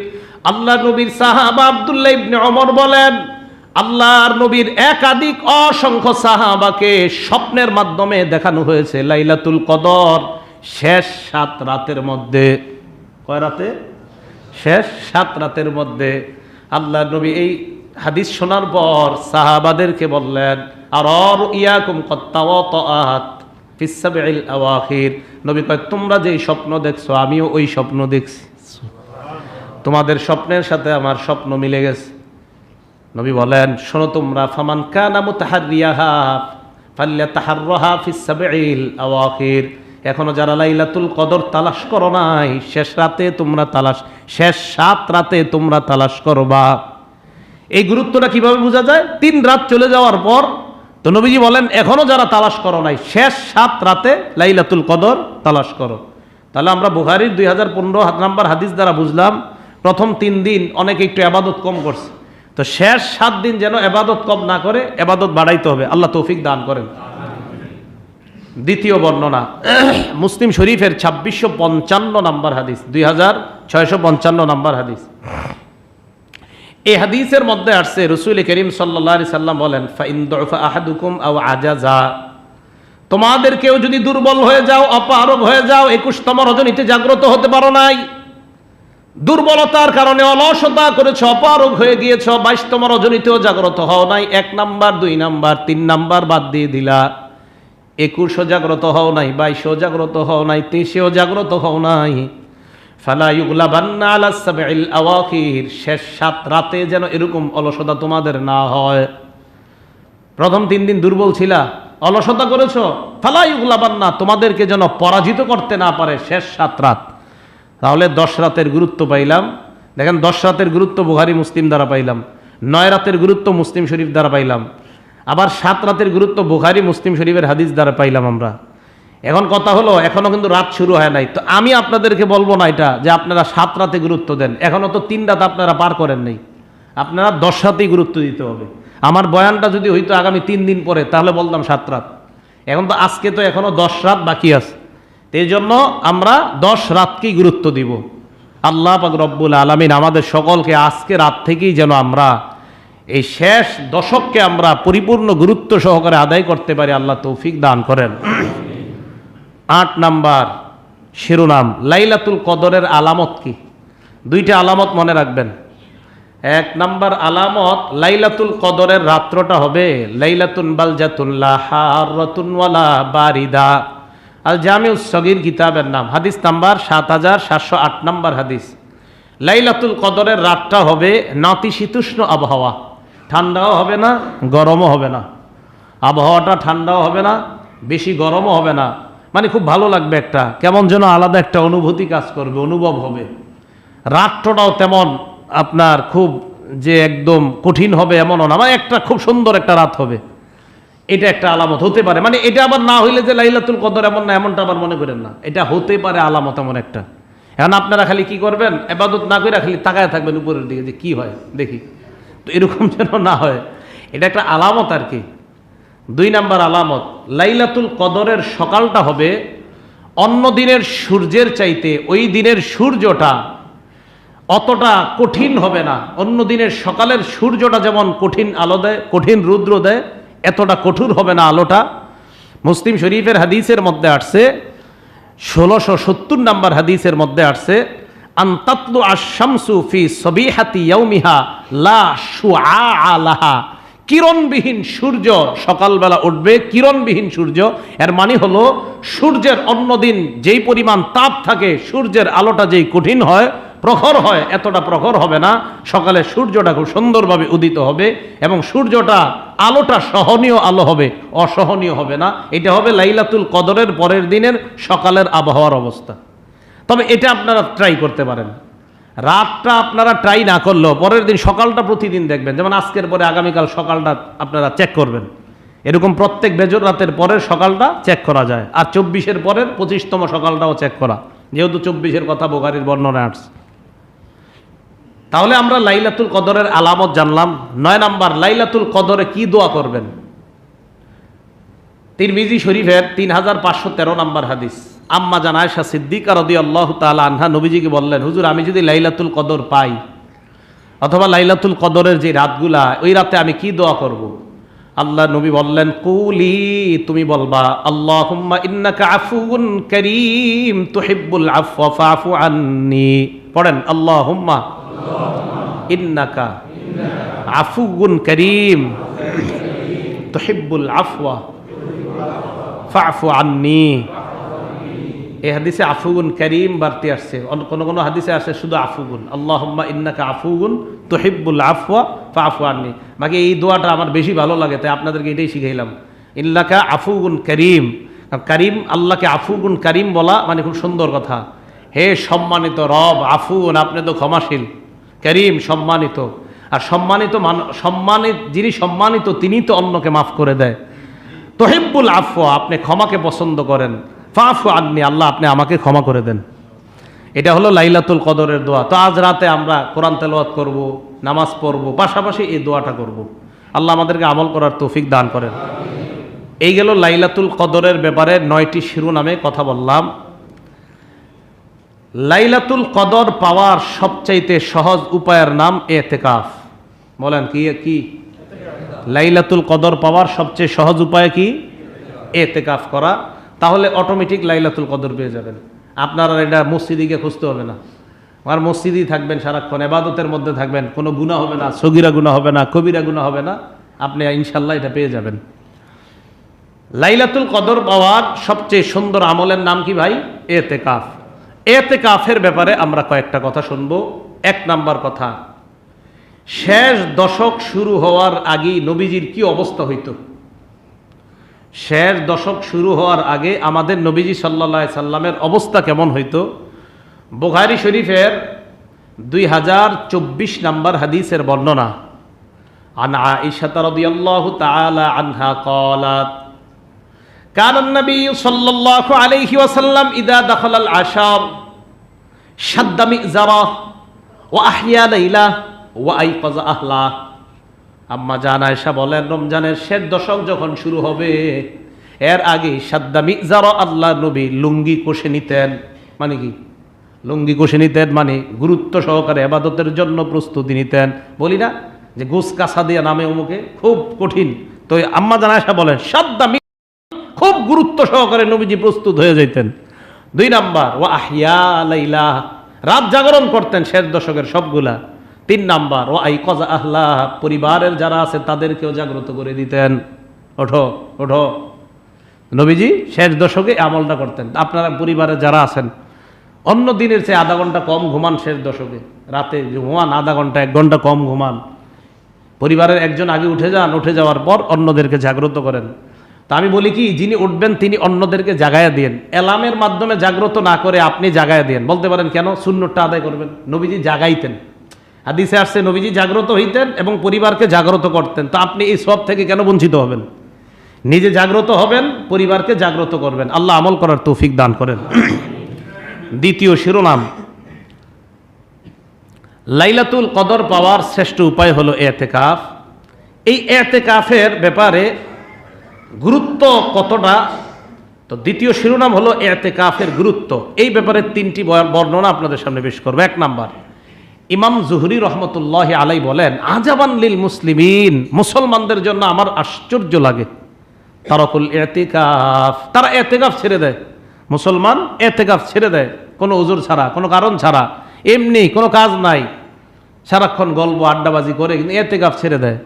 আল্লাহর নবীর সাহাবা আব্দুল্লাহ ইবনে ওমর বলেন, আল্লাহর নবীর একাধিক অসংখ্য সাহাবাকে স্বপ্নের মাধ্যমে দেখানো হয়েছে লাইলাতুল কদর শেষ 7 রাতের মধ্যে। কয় রাতে? শেষ 7 রাতের মধ্যে আল্লাহর নবী এই হাদিস শোনার পর সাহাবাদেরকে বললেন, আর ইয়াকুম কত্তাওয়াত ফিস সাবইল আওয়াখির, নবী কয় তোমরা যেই স্বপ্ন দেখছো আমিও ওই স্বপ্ন দেখছি, তোমাদের স্বপ্নের সাথে আমার স্বপ্ন মিলে গেছে। নবী বলেন, শোনো তোমরা, ফামান কানা মুতাহাররিয়াহা ফাল্যাতাহাররাহা ফিস সাবইল আওয়াখির, এখনো যারা লাইলাতুল কদর তালাশ করো নাই, শেষ 7 রাতে তোমরা তালাশ করবা। এই গুরুত্বটা কিভাবে বোঝা যায়? 3 রাত চলে যাওয়ার পর তো নবীজি বলেন এখনো যারা তালাশ করো নাই, শেষ 7 রাতে লাইলাতুল কদর তালাশ করো। তাহলে আমরা বুখারীর 2015 নাম্বার হাদিস দ্বারা বুঝলাম প্রথম 3 দিন অনেকে একটু ইবাদত কম করছে, তো শেষ 7 দিন যেন ইবাদত কম না করে, ইবাদত বাড়াইতে হবে। আল্লাহ তৌফিক দান করেন। দ্বিতীয় বর্ণনা মুসলিম শরীফের 2655 নাম্বার হাদিস, 2655 নাম্বার হাদিস। এই হাদিসের মধ্যে আসছে রাসূল করিম সাল্লাল্লাহু আলাইহি সাল্লাম বলেন, ফাইন দুফা আহাদুকুম আও আজাজা, তোমাদের কেউ যদি দুর্বল হয়ে যাও, অপারগ হয়ে যাও, 21তম রজনীতে জাগ্রত হতে পারো নাই, দুর্বলতার কারণে অলসতা করেছো, অপারগ হয়ে গিয়েছো, 22তম রজনীতেও জাগ্রত হও নাই, 1 নাম্বার 2 নাম্বার 3 নাম্বার বাদ দিয়ে দিলা, 21ও জাগ্রত হও নাই, 22ও জাগ্রত হও নাই, 23ও জাগ্রত হও নাই, ফালা ইউগলাবান্না আলা সাবইল আওয়াখির, শেষ 7 রাতে যেন এরকম অলসতা তোমাদের না হয়। প্রথম 3 দিন দুর্বল ছিলা, অলসতা করেছো, ফালা ইউগলাবান্না, তোমাদেরকে যেন পরাজিত করতে না পারে শেষ 7 রাত। তাহলে 10 রাতের গুরুত্ব পাইলাম। দেখেন 10 রাতের গুরুত্ব বুখারী মুসলিম দ্বারা পাইলাম, 9 রাতের গুরুত্ব মুসলিম শরীফ দ্বারা পাইলাম, আবার 7 রাতের গুরুত্ব বুখারী মুসলিম শরীফের হাদিস দ্বারা পাইলাম আমরা। এখন কথা হলো, এখনো কিন্তু রাত শুরু হয় নাই, তো আমি আপনাদেরকে বলবো না এটা যে আপনারা 7 রাতে গুরুত্ব দেন, এখনো তো 3 রাত আপনারা পার করেন নাই, আপনারা 10 রাতেই গুরুত্ব দিতে হবে। আমার বয়ানটা যদি হইতো আগামী 3 দিন পরে, তাহলে বলতাম 7 রাত। এখন তো আজকে তো এখনো 10 রাত বাকি আছে, এই জন্য আমরা 10 রাতকেই গুরুত্ব দিব। আল্লাহ পাক রব্বুল আলামিন আমাদের সকলকে আজকে রাত থেকেই যেন আমরা এই শেষ দশককে আমরা পরিপূর্ণ গুরুত্ব সহকারে আদায় করতে পারি, আল্লাহ তৌফিক দান করেন। 8 নাম্বার শিরোনাম, লাইলাতুল কদরের আলামত কি? 2টা আলামত মনে রাখবেন। 1 নাম্বার আলামত, লাইলাতুল কদরের রাত্রটা হবে লাইলাতুন বালজাতুন লা হারাতুন ওয়ালা বারিদা। আল জামিউস সগীর কিতাবের নাম, হাদিস নাম্বার 7708 নাম্বার হাদিস। লাইলাতুল কদরের রাতটা হবে নাতিশীতোষ্ণ আবহাওয়া, ঠান্ডাও হবে না গরমও হবে না, আবহাওয়াটা ঠান্ডাও হবে না বেশি গরমও হবে না, মানে খুব ভালো লাগবে, একটা কেমন যেন আলাদা একটা অনুভূতি কাজ করবে, অনুভব হবে। রাতটাও তেমন আপনার খুব যে একদম কঠিন হবে এমনও না, মানে একটা খুব সুন্দর একটা রাত হবে, এটা একটা আলামত হতে পারে। মানে এটা আবার না হইলে যে লাইলাতুল কদর এমন না, এমনটা আবার মনে করেন না, এটা হতে পারে আলামত এমন একটা। এখন আপনারা খালি কি করবেন, ইবাদত না করে খালি তাকায় থাকবেন উপরের দিকে যে কি হয় দেখি, তো এরকম যেন না হয়, এটা একটা আলামত আর কি। 2 নাম্বার আলামত, লাইলাতুল কদরের সকালটা হবে অন্য দিনের সূর্যের চাইতে ওই দিনের সূর্যটা অতটা কঠিন হবে না। অন্য দিনের সকালের সূর্যটা যেমন কঠিন আলো দেয়, কঠিন রৌদ্র দেয়, এতটা কঠোর হবে না আলোটা। মুসলিম শরীফের হাদিসের মধ্যে আসছে, 1670 নাম্বার হাদিসের মধ্যে আসছে, আনতাতলু আশ-শামসু ফি সবিহাতি ইয়াউমিহা লা শুআআ লাহা, কিরণবিহীন সূর্য সকালবেলা উঠবে, কিরণবিহীন সূর্য। এর মানে হলো সূর্যের অন্যদিন যেই পরিমাণ তাপ থাকে, সূর্যের আলোটা যেই কঠিন হয়, প্রখর হয়, এতটা প্রখর হবে না। সকালে সূর্যটা খুব সুন্দরভাবে উদিত হবে এবং সূর্যটা আলোটা সহনীয় আলো হবে, অসহনীয় হবে না। এটা হবে লাইলাতুল কদরের পরের দিনের সকালের আবহাওয়ার অবস্থা। তবে এটা আপনারা ট্রাই করতে পারেন, রাতটা আপনারা ট্রাই না করলেও পরের দিন সকালটা প্রতিদিন দেখবেন, যেমন আজকের পরে আগামীকাল সকালটা আপনারা চেক করবেন, এরকম প্রত্যেক বেজর রাতের পরের সকালটা চেক করা যায়, আর 24-এর পরের 25তম সকালটাও চেক করা, যেহেতু 24-এর কথা বুখারীর বর্ণনা আসছে। তাহলে আমরা লাইলাতুল কদরের আলামত জানলাম। 9 নাম্বার, লাইলাতুল কদরে কি দোয়া করবেন? তিরমিজি শরীফের 3513 নাম্বার হাদিস, আম্মা জান আয়েশা সিদ্দিকা রাদিয়াল্লাহু তাআলা আনহা নবীজিকে বললেন, হুজুর আমি যদি লাইলাতুল কদর পাই অথবা লাইলাতুল কদরের যে রাতগুলা, ওই রাতে আমি কি দোয়া করব? আল্লাহ নবী বললেন, কুলি, তুমি বলবা, আল্লাহুম্মা ইন্নাকা আফুউন কারীম তুহিব্বুল আফওয়া ফাআফু আন্নি। পড়েন, আল্লাহুম্মা ইন্নাকা আফুগুন করিম তুহিব্বুল আফওয়া ফাফু আন্নি। এই হাদিসে আফুগুন করিম বাড়তি আসছে, কোন কোন হাদিসে আসে শুধু আফুগুন, আল্লাহুম্মা ইন্নাকা আফুগুন তুহিব্বুল আফওয়া ফাফু আন্নি। বাকি এই দোয়াটা আমার বেশি ভালো লাগে, তাই আপনাদেরকে এটাই শিখাইলাম। ইন্নাকা আফুগুন করিম, করিম আল্লাহকে আফুগুন করিম বলা মানে খুব সুন্দর কথা। হে সম্মানিত রব, আফুন আপনি তো ক্ষমাশীল, করিম সম্মানিত। আর সম্মানিত যিনি সম্মানিত তিনি তো অন্যকে মাফ করে দেয়। তুহিব্বুল আফওয়া আপনি ক্ষমাকে পছন্দ করেন, ফাফু আন্নি আল্লাহ আপনি আমাকে ক্ষমা করে দেন। এটা হলো লাইলাতুল কদরের দোয়া। তো আজ রাতে আমরা কোরআন তেলাওয়াত করব, নামাজ পড়ব, পাশাপাশি এই দোয়াটা করব। আল্লাহ আমাদেরকে আমল করার তৌফিক দান করেন। এই গেল লাইলাতুল কদরের ব্যাপারে 9টি শিরোনামে কথা বললাম। লাইলাতুল কদর পাওয়ার সবচাইতে সহজ উপায়ের নাম ইতিকাফ। বলেন কি কি? লাইলাতুল কদর পাওয়ার সবচেয়ে সহজ উপায় কি? ইতিকাফ করা। তাহলে অটোমেটিক লাইলাতুল কদর পেয়ে যাবেন। আপনারা এটা মসজিদে গিয়ে খুঁজতে হবে না, আর মসজিদেই থাকবেন, সারাক্ষণ ইবাদতের মধ্যে থাকবেন, কোনো গুনাহ হবে না, সগীরা গুনাহ হবে না, কবিরা গুনাহ হবে না, আপনি ইনশাল্লাহ এটা পেয়ে যাবেন। লাইলাতুল কদর পাওয়ার সবচেয়ে সুন্দর আমলের নাম কি ভাই? ইতিকাফ। ইতিকাফের ব্যাপারে আমরা কয়েকটা কথা শুনবো। 1 নাম্বার কথা, শেষ দশক শুরু হওয়ার আগেই নবীজির কি অবস্থা হইতো? শেষ দশক শুরু হওয়ার আগে আমাদের নবীজি সাল্লাল্লাহু আলাইহি সাল্লামের অবস্থা কেমন হইতো? বুখারী শরীফের 2024 নাম্বার হাদিসের বর্ণনা। আন আয়েশা রাদিয়াল্লাহু তাআলা আনহা قالت كان النبي صلى الله عليه وسلم إذا دخل العشر شد مئزره وأحيا ليله وأيقظ أهله। আম্মা জান আয়েশা বলেন, রমজানের শেষ দশক যখন শুরু হবে এর আগে সাদ্দা মিজারা আল্লাহ নবী লুঙ্গি কষে নিতেন। মানে কি? লুঙ্গি কষে নিতেন মানে গুরুত্ব সহকারে ইবাদতের জন্য প্রস্তুতি নিতেন। বলি না যে গোস কাছা দিয়া নামে অমুকে, খুব কঠিন। তো আম্মা জান আয়েশা বলেন সাদ্দা খুব গুরুত্ব সহকারে নবীজি প্রস্তুত হয়ে যেতেন। 2 নাম্বার, ওয়া আহিয়া লাইলা রাত জাগরণ করতেন শেষ দশকের সবগুলা। 3 নাম্বার, ওয়া আইকাযা আহলা পরিবারের যারা আছে তাদেরকেও জাগ্রত করে দিতেন, ওঠো ওঠো। নবীজি শেষ দশকে আমলটা করতেন। আপনারা পরিবারে যারা আছেন অন্য দিনের চেয়ে আধা ঘন্টা কম ঘুমান, শেষ দশকে রাতে ঘুমান আধা ঘন্টা 1 ঘন্টা কম ঘুমান। পরিবারের একজন আগে উঠে যান, উঠে যাওয়ার পর অন্যদেরকে জাগ্রত করেন। তা আমি বলি কি, যিনি উঠবেন তিনি অন্যদেরকে জাগায়া দিন, অ্যালার্মের মাধ্যমে জাগ্রত না করে আপনি জাগায়া দিন। বলতে পারেন কেন? সুন্নতটা আদায় করবেন। নবীজি জাগাইতেন, হাদিসে আসছে নবীজি জাগ্রত হইতেন এবং পরিবারকে জাগ্রত করতেন। তো আপনি এই সব থেকে কেন বঞ্চিত হবেন? নিজে জাগ্রত হবেন, পরিবারকে জাগ্রত করবেন। আল্লাহ আমল করার তৌফিক দান করেন। দ্বিতীয় শিরোনাম, লাইলাতুল কদর পাওয়ার শ্রেষ্ঠ উপায় হলো ইতিকাফ। এই ইতিকাফের ব্যাপারে গুরুত্ব কতটা? তো দ্বিতীয় শিরোনাম হলো ইতিকাফের গুরুত্ব। এই ব্যাপারে 3টি বর্ণনা আপনাদের সামনে পেশ করব। 1 নাম্বার, ইমাম জুহরি রহমতুল্লাহ আলাই বলেন, আজাবান লিল মুসলিমিন, মুসলমানদের জন্য আমার আশ্চর্য লাগে, তারাকুল ইতিকাফ, তারা ইতিকাফ ছেড়ে দেয়। মুসলমান ইতিকাফ ছেড়ে দেয় কোনো ওজর ছাড়া, কোনো কারণ ছাড়া, এমনি কোনো কাজ নাই, সারাক্ষণ গল্প আড্ডাবাজি করে কিন্তু ইতিকাফ ছেড়ে দেয়।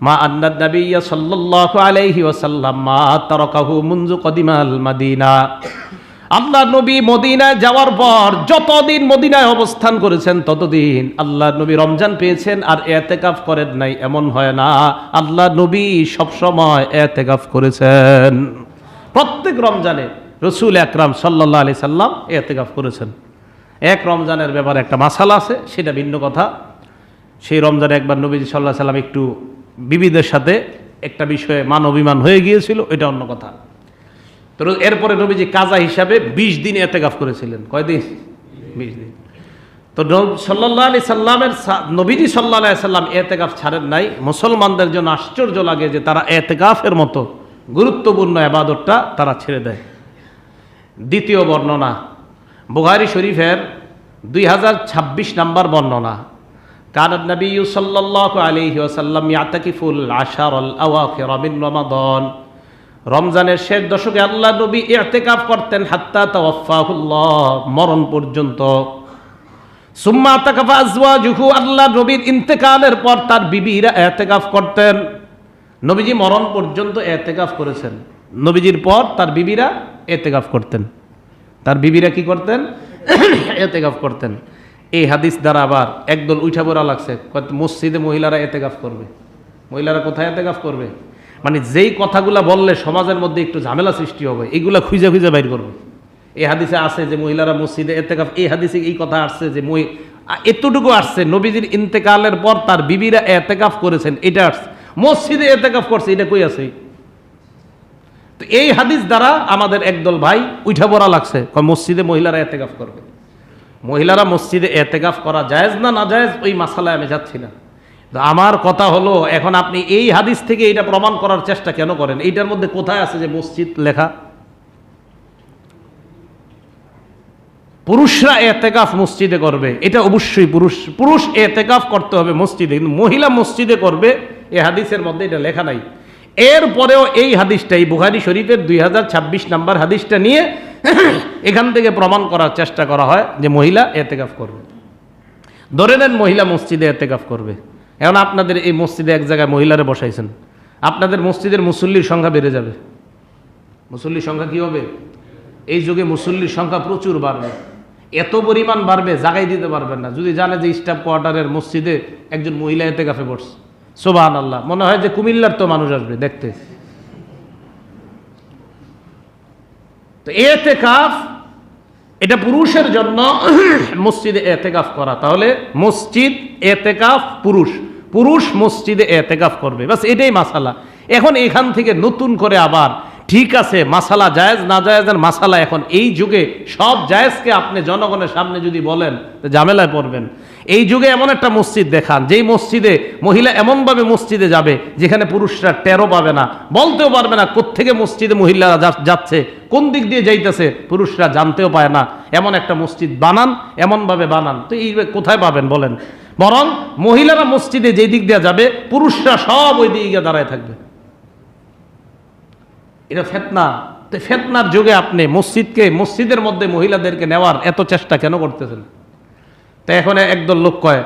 মা আন্নাদ নবিয়্য সাল্লাল্লাহু আলাইহি ওয়াসাল্লাম মা তারাকাহু মুনযু কদিমাল মাদিনা। আল্লাহ নবী মদিনায় যাওয়ার পর যতদিন মদিনায় অবস্থান করেছেন ততদিন আল্লাহ নবী রমজান পেয়েছেন আর ইতিকাফ করেন নাই এমন হয় না। আল্লাহ নবী সবসময় ইতিকাফ করেছেন। প্রত্যেক রমজানে রাসূল আকরাম সাল্লাল্লাহু আলাইহি সাল্লাম ইতিকাফ করেছেন। এক রমজানের ব্যাপারে একটা মাসালা আছে, সেটা ভিন্ন কথা। সেই রমজানে একবার নবীজি সাল্লাল্লাহু আলাইহি সাল্লাম একটু বিবিদের সাথে একটা বিষয়ে মান অভিমান হয়ে গিয়েছিল, এটা অন্য কথা। তো এরপরে নবীজি কাজা হিসাবে 20 দিন ইতিকাফ করেছিলেন। কয়দিন? 20 দিন। তো সাল্লাল্লাহু আলাইহি সাল্লামের নবীজি সাল্লাল্লাহু আলাইহি সাল্লাম ইতিকাফ ছাড়েন নাই। মুসলমানদের জন্য আশ্চর্য লাগে যে তারা ইতিকাফের মতো গুরুত্বপূর্ণ ইবাদতটা তারা ছেড়ে দেয়। দ্বিতীয় বর্ণনা, বুখারী শরীফের 2026 নাম্বার বর্ণনা। কানান নবী সাল্লাল্লাহু আলাইহি ওয়াসাল্লাম ইয়াতাকিফুল আশারাল আওয়াখির মিন রমাদান। রমজানের শেষ দশকে আল্লাহ নবী ইতিকাফ করতেন হাত্তা তাওয়াফাহুল্লাহ, মরণ পর্যন্ত। সুম্মা আতাকাফা আজওয়াজুহু, আল্লাহ নবীর ইন্তেকালের পর তার বিবিরা এতেকাফ করতেন। নবীজি মরণ পর্যন্ত এতেকাফ করেছেন, নবীজির পর তার বিবিরা এতেকাফ করতেন। তার বিবিরা কি করতেন? এতেকাফ করতেন। এই হাদিস দ্বারা আবার একদল উঠা পড়া লাগছে, মসজিদে মহিলারা এতেকাফ করবে। মহিলারা কোথায় এতেকাফ করবে? মানে যেই কথাগুলা বললে সমাজের মধ্যে একটু ঝামেলা সৃষ্টি হবে, এইগুলা খুঁজে খুঁজে বাইর করবে। এই হাদিসে আছে যে মহিলারা মসজিদে এতেকাফ, এই হাদিসে এই কথা আসছে যে এতটুকু আসছে নবীজির ইন্তেকালের পর তার বিবিরা এতেকাফ করেছেন, এটা আসছে। মসজিদে এতেকাফ করছে, এটা কই আছে? তো এই হাদিস দ্বারা আমাদের একদল ভাই উঠা পড়া লাগছে, মসজিদে মহিলারা এতেকাফ করবে। মহিলারা মসজিদে এতেকাফ করা জায়েজ না না জায়েজ ওই মাসালায় আমি যাচ্ছি না। আমার কথা হলো, এখন আপনি এই হাদিস থেকে এটা প্রমাণ করার চেষ্টা কেন করেন? এইটার মধ্যে কোথায় আছে যে মসজিদ লেখা? পুরুষরা এতেকাফ মসজিদে করবে, এটা অবশ্যই পুরুষ এতেকাফ করতে হবে মসজিদে, কিন্তু মহিলা মসজিদে করবে এই হাদিসের মধ্যে এটা লেখা নাই। এরপরেও এই হাদিসটাই বুখারী শরীফের 2026 নম্বর হাদিসটা নিয়ে এখান থেকে প্রমাণ করার চেষ্টা করা হয় যে মহিলা এতেকাফ করবে। ধরে নেন মহিলা মসজিদে এতেকাফ করবে। এখন আপনাদের এই মসজিদে এক জায়গায় মহিলারে বসাইছেন, আপনাদের মসজিদের মুসল্লির সংখ্যা বেড়ে যাবে। মুসল্লির সংখ্যা কি হবে? এই যুগে মুসল্লির সংখ্যা প্রচুর বাড়বে, এত পরিমাণ বাড়বে জাগাই দিতে পারবেন না। যদি জানে যে স্টাফ কোয়ার্টারের মসজিদে একজন মহিলা এতেকাফে বসছে, সুবহানাল্লাহ, মনে হয় যে কুমিল্লার তো মানুষ আসবে দেখতে। তো এতেকাফ এটা পুরুষের জন্য মসজিদে এতেকাফ করা। তাহলে মসজিদ এতেকাফ পুরুষ মসজিদে এতেকাফ করবে, বাস এটাই মাসালা। এখন এখান থেকে নতুন করে আবার ঠিক আছে মাসালা জায়েজ না জায়েজের মাসালা, এখন এই যুগে সব জায়েজকে আপনি জনগণের সামনে যদি বলেন তো ঝামেলায় পড়বেন। এই যুগে এমন একটা মসজিদ দেখান যেই মসজিদে মহিলা এমনভাবে মসজিদে যাবে যেখানে পুরুষরা টেরও পাবে না, বলতেও পারবে না কোত্থেকে মসজিদে মহিলারা যাচ্ছে, কোন দিক দিয়ে যাইতেছে পুরুষরা জানতেও পায় না, এমন একটা মসজিদ বানান, এমনভাবে বানান। তো এই কোথায় পাবেন বলেন? বরং মহিলারা মসজিদে যেই দিক দিয়ে যাবে পুরুষরা সব ওই দিকে দাঁড়ায় থাকবে। এটা ফিতনা। তো ফিতনার যুগে আপনি মসজিদের মধ্যে মহিলাদেরকে নেওয়ার এত চেষ্টা কেন করতেছেন? তো এখন একদল লোক কয়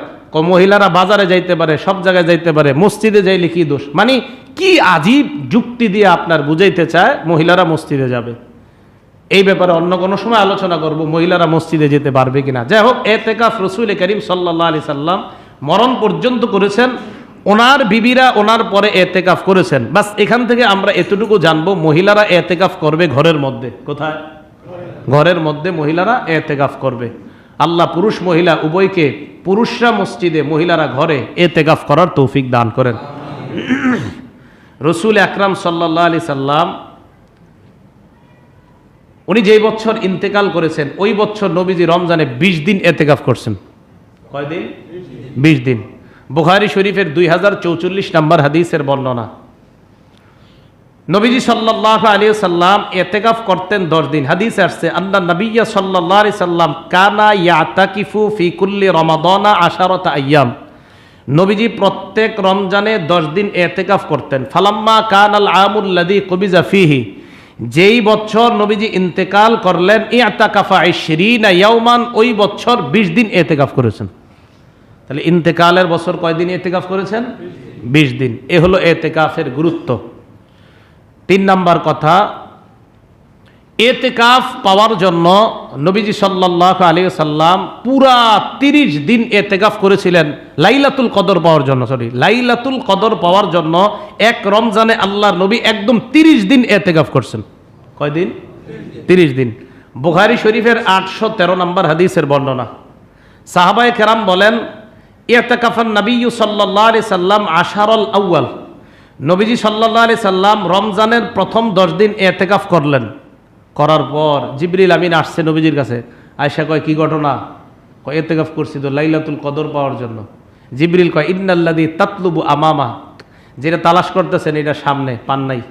মহিলারা বাজারে যাইতে পারে, সব জায়গায় যাইতে পারে, মসজিদে যাইলে কি দোষ? মানে কি আজীব যুক্তি দিয়ে আপনার বুঝাইতে চায় মহিলারা মসজিদে যাবে। এই ব্যাপারে অন্য কোনো সময় আলোচনা করব, মহিলারা মসজিদে যেতে পারবে কিনা। যাই হোক, এতেকাফ রাসূল করিম সাল্লাল্লাহু আলাইহি সাল্লাম মরণ পর্যন্ত করেছেন, ওনার বিবিরা ওনার পরে এতেকাফ করেছেন। বাস এখান থেকে আমরা এতটুকু জানবো, মহিলারা এতেকাফ করবে ঘরের মধ্যে। কোথায়? ঘরের মধ্যে মহিলারা এতেকাফ করবে। আল্লাহ পুরুষ মহিলা উভয়কে, পুরুষরা মসজিদে মহিলারা ঘরে এতেকাফ করার তৌফিক দান করেন। রাসূল আকরাম সাল্লাল্লাহু আলাইহি সাল্লাম উনি যেই বছর ইন্তেকাল করেছেন ওই বছর নবীজি রমজানে 20 দিন এতেকাফ করছেন। কয় দিন? 20 দিন। বুখারী শরীফের 2044 নম্বর হাদিসের বর্ণনা। নবীজি সাল্লাল্লাহু আলাইহি সাল্লাম ইতিকাফ করতেন 10 দিন। হাদিসে আসছে আন্না নবিয়্যা সাল্লাল্লাহু আলাইহি সাল্লাম কানা ইয়াতাকিফু ফি কুল্লি রমাদানা 10 আইয়াম। নবীজি প্রত্যেক রমজানে 10 দিন ইতিকাফ করতেন। ফালাম্মা কানাল আমুল লাযী কুবিজা ফিহি, যেই বছর নবীজি ইন্তেকাল করলেন, ইতাকাফা 20 ইয়াওমান, ওই বছর 20 দিন ইতিকাফ করেছেন। তাহলে ইন্তেকালের বছর কয়দিন ইতিকাফ করেছেন? 20 দিন। এ হলো ইতিকাফের গুরুত্ব। 3 নাম্বার কথা, ইতিকাফ পাওয়ার জন্য নবীজি সাল্লাল্লাহু আলাইহি সাল্লাম পুরা 30 দিন ইতিকাফ করেছিলেন লাইলাতুল কদর পাওয়ার জন্য। লাইলাতুল কদর পাওয়ার জন্য এক রমজানে আল্লাহর নবী একদম 30 দিন ইতিকাফ করছেন। কয়দিন? 30 দিন। বুখারী শরীফের 813 নম্বর হাদিসের বর্ণনা। সাহাবায়ে কেরাম বলেন, ইতিকাফান নবী সাল্লাল্লাহু আলাইহি সাল্লাম আশারুল আউয়াল, নবীজি সাল্লাল্লাহু আলাইহি সাল্লাম রমজানের প্রথম 10 দিন ইতিকাফ করলেন। করার পর জিবরিল আমিন আসছে নবীজির কাছে। আয়েশা কয়, কি ঘটনা? কয়, ইতিকাফ করছি তো লাইলাতুল কদর পাওয়ার জন্য। জিবরিল কয়, ইন্নাল্লাযী তাতলুবু আমামা, যেটা তালাশ করতেছেন এটা সামনে পান নাই।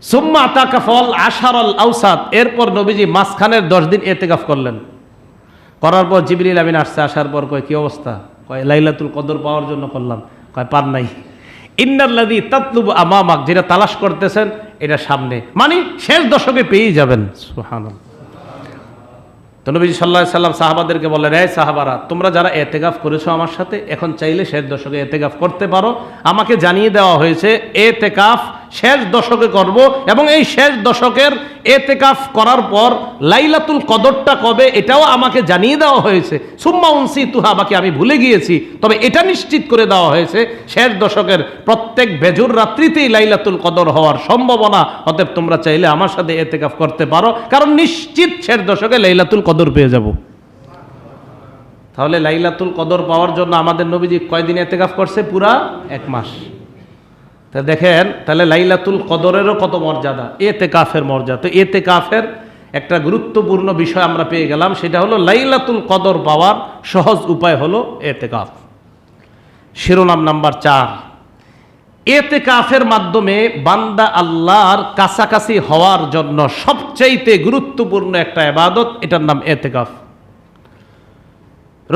সুম্মা আতাকাফাল আশারুল আওসাত, এরপর নবীজি মাঝখানের 10 দিন ইতিকাফ করলেন। করার পর জিবরিল আমিন আসছে, আসার পর কয়, কি অবস্থা? কয়, লাইলাতুল কদর পাওয়ার জন্য করলাম। কয়, পান নাই। ইন্নাল্লাযী তাতলুবু আমামাক, যেটা তালাশ করতেছেন এটা সামনে, মানে শেষ দশকে পেয়েই যাবেন। সুবহানাল্লাহ। তো নবী সাল্লাল্লাহু আলাইহি সাল্লাম সাহাবাদেরকে বললেন, এই সাহাবারা, তোমরা যারা এতেকাফ করেছো আমার সাথে, এখন চাইলে শেষ দশকে এতেকাফ করতে পারো। আমাকে জানিয়ে দেওয়া হয়েছে এতেকাফ শেষ দশকে করব, এবং এই শেষ দশকের এতেকাফ করার পর লাইলাতুল কদরটা কবে এটাও আমাকে জানিয়ে দেওয়া হয়েছে। সুম্মা উনসিতুহা, বাকি আমি ভুলে গিয়েছি, তবে এটা নিশ্চিত করে দেওয়া হয়েছে শেষ দশকের প্রত্যেক বেজুর রাত্রিতেই লাইলাতুল কদর হওয়ার সম্ভাবনা। অতএব তোমরা চাইলে আমার সাথে এতেকাফ করতে পারো, কারণ নিশ্চিত শেষ দশকে লাইলাতুল কদর পেয়ে যাব। তাহলে লাইলাতুল কদর পাওয়ার জন্য আমাদের নবীজি কয়দিন এতেকাফ করছে? পুরা 1 মাস। তা দেখেন, তাহলে লাইলাতুল কদরেরও কত মর্যাদা, এতেকাফের মর্যাদা। তো এতেকাফের একটা গুরুত্বপূর্ণ বিষয় আমরা পেয়ে গেলাম, সেটা হলো লাইলাতুল কদর পাওয়ার সহজ উপায় হলো এতেকাফ। শিরোনাম নাম্বার 4, এতেকাফের মাধ্যমে বান্দা আল্লাহর কাছাকাছি হওয়ার জন্য সবচাইতে গুরুত্বপূর্ণ একটা ইবাদত, এটার নাম এতেকাফ।